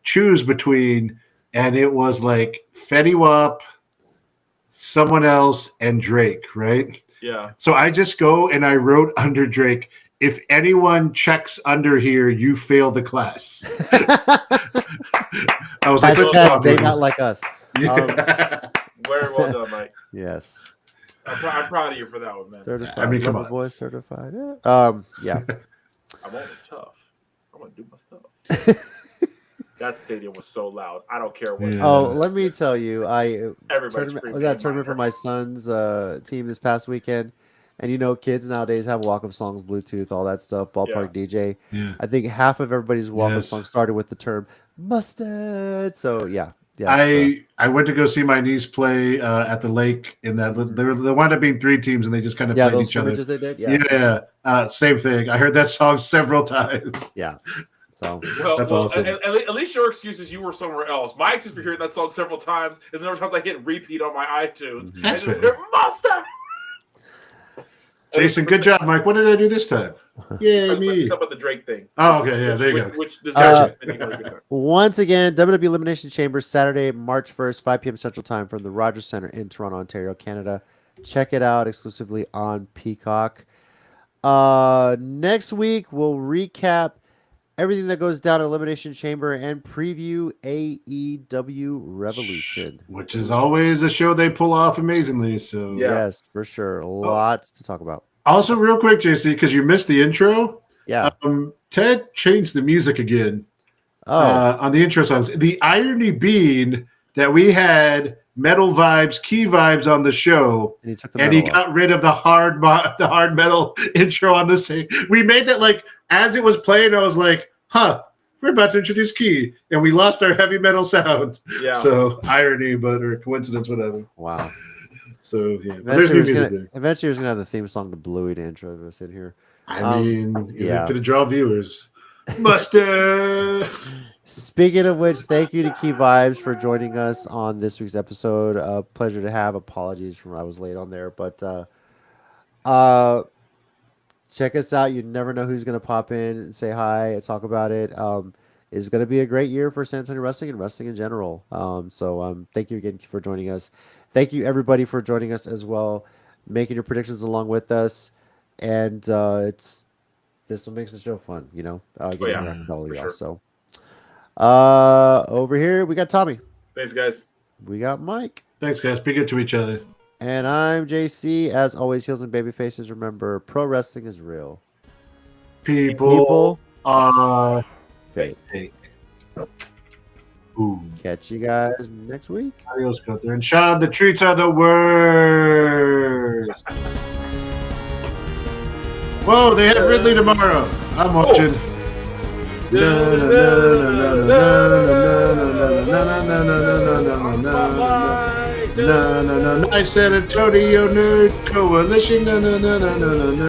choose between, and it was Fetty Wap, someone else, and Drake, right? Yeah. So I just go and I wrote under Drake, if anyone checks under here, you fail the class. I was like, they not like us. Yeah. Very well done, Mike. Yes. I'm proud of you for that one, man. Certified. I mean, come Lover on. boy certified. Yeah. Yeah. I'm only tough. I'm gonna do my stuff. That stadium was so loud. I don't care what. Yeah. Oh, let me tell you, Everybody was at a tournament for my son's team this past weekend, and kids nowadays have walk-up songs, Bluetooth, all that stuff, ballpark DJ. Yeah. I think half of everybody's walk-up Yes. song started with the term mustard. So yeah. I went to go see my niece play at the lake in that there wound up being 3 teams and they just kind of played those each other. scrimmages they did. Yeah. Same thing. I heard that song several times. Yeah. So That's awesome. At least your excuse is you were somewhere else. My excuse for hearing that song several times is the number of times I hit repeat on my iTunes. That's and just fair. hear Master. Jason, good job, Mike. What did I do this time? Yeah, me. Talk about the Drake thing. Oh, okay. Yeah, there you go. Which deserves a good time. once again, WWE Elimination Chamber, Saturday, March 1st, 5 p.m. Central Time from the Rogers Center in Toronto, Ontario, Canada. Check it out exclusively on Peacock. Next week, we'll recap everything that goes down at Elimination Chamber and preview AEW Revolution. Which is always a show they pull off amazingly. So Yeah. Yes, for sure. Lots to talk about. Also, real quick, JC, because you missed the intro. Yeah. Ted changed the music again Oh, on the intro songs. The irony being that we had metal vibes, key vibes on the show, And he took the and he medal off. got rid of the hard metal intro on the same. We made that like as it was playing. I was like, "Huh, we're about to introduce key," and we lost our heavy metal sound. Yeah. So irony, or coincidence, whatever. Wow. So yeah, but there's new music there. Eventually, he's gonna have the theme song to Bluey to intro us in here. I mean, yeah. for the draw viewers, mustard. Speaking of which, thank you to Key Vibes for joining us on this week's episode. Pleasure to have. Apologies for I was late on there, but check us out. You never know who's gonna pop in and say hi and talk about it. It's gonna be a great year for San Antonio wrestling and wrestling in general. So thank you again for joining us. Thank you everybody for joining us as well, making your predictions along with us, and this what makes the show fun. You know, getting to interact with all of y'all. Sure. So. Over here we got Tommy. Thanks, guys. We got Mike. Thanks, guys. Be good to each other. And I'm JC. As always, heels and baby faces. Remember, pro wrestling is real. People are fake. Ooh. Catch you guys next week. Adios, Gunther. And Sean, the treats are the worst. Whoa, they have Ridley tomorrow. I'm watching. Nice San Antonio Nerd Coalition.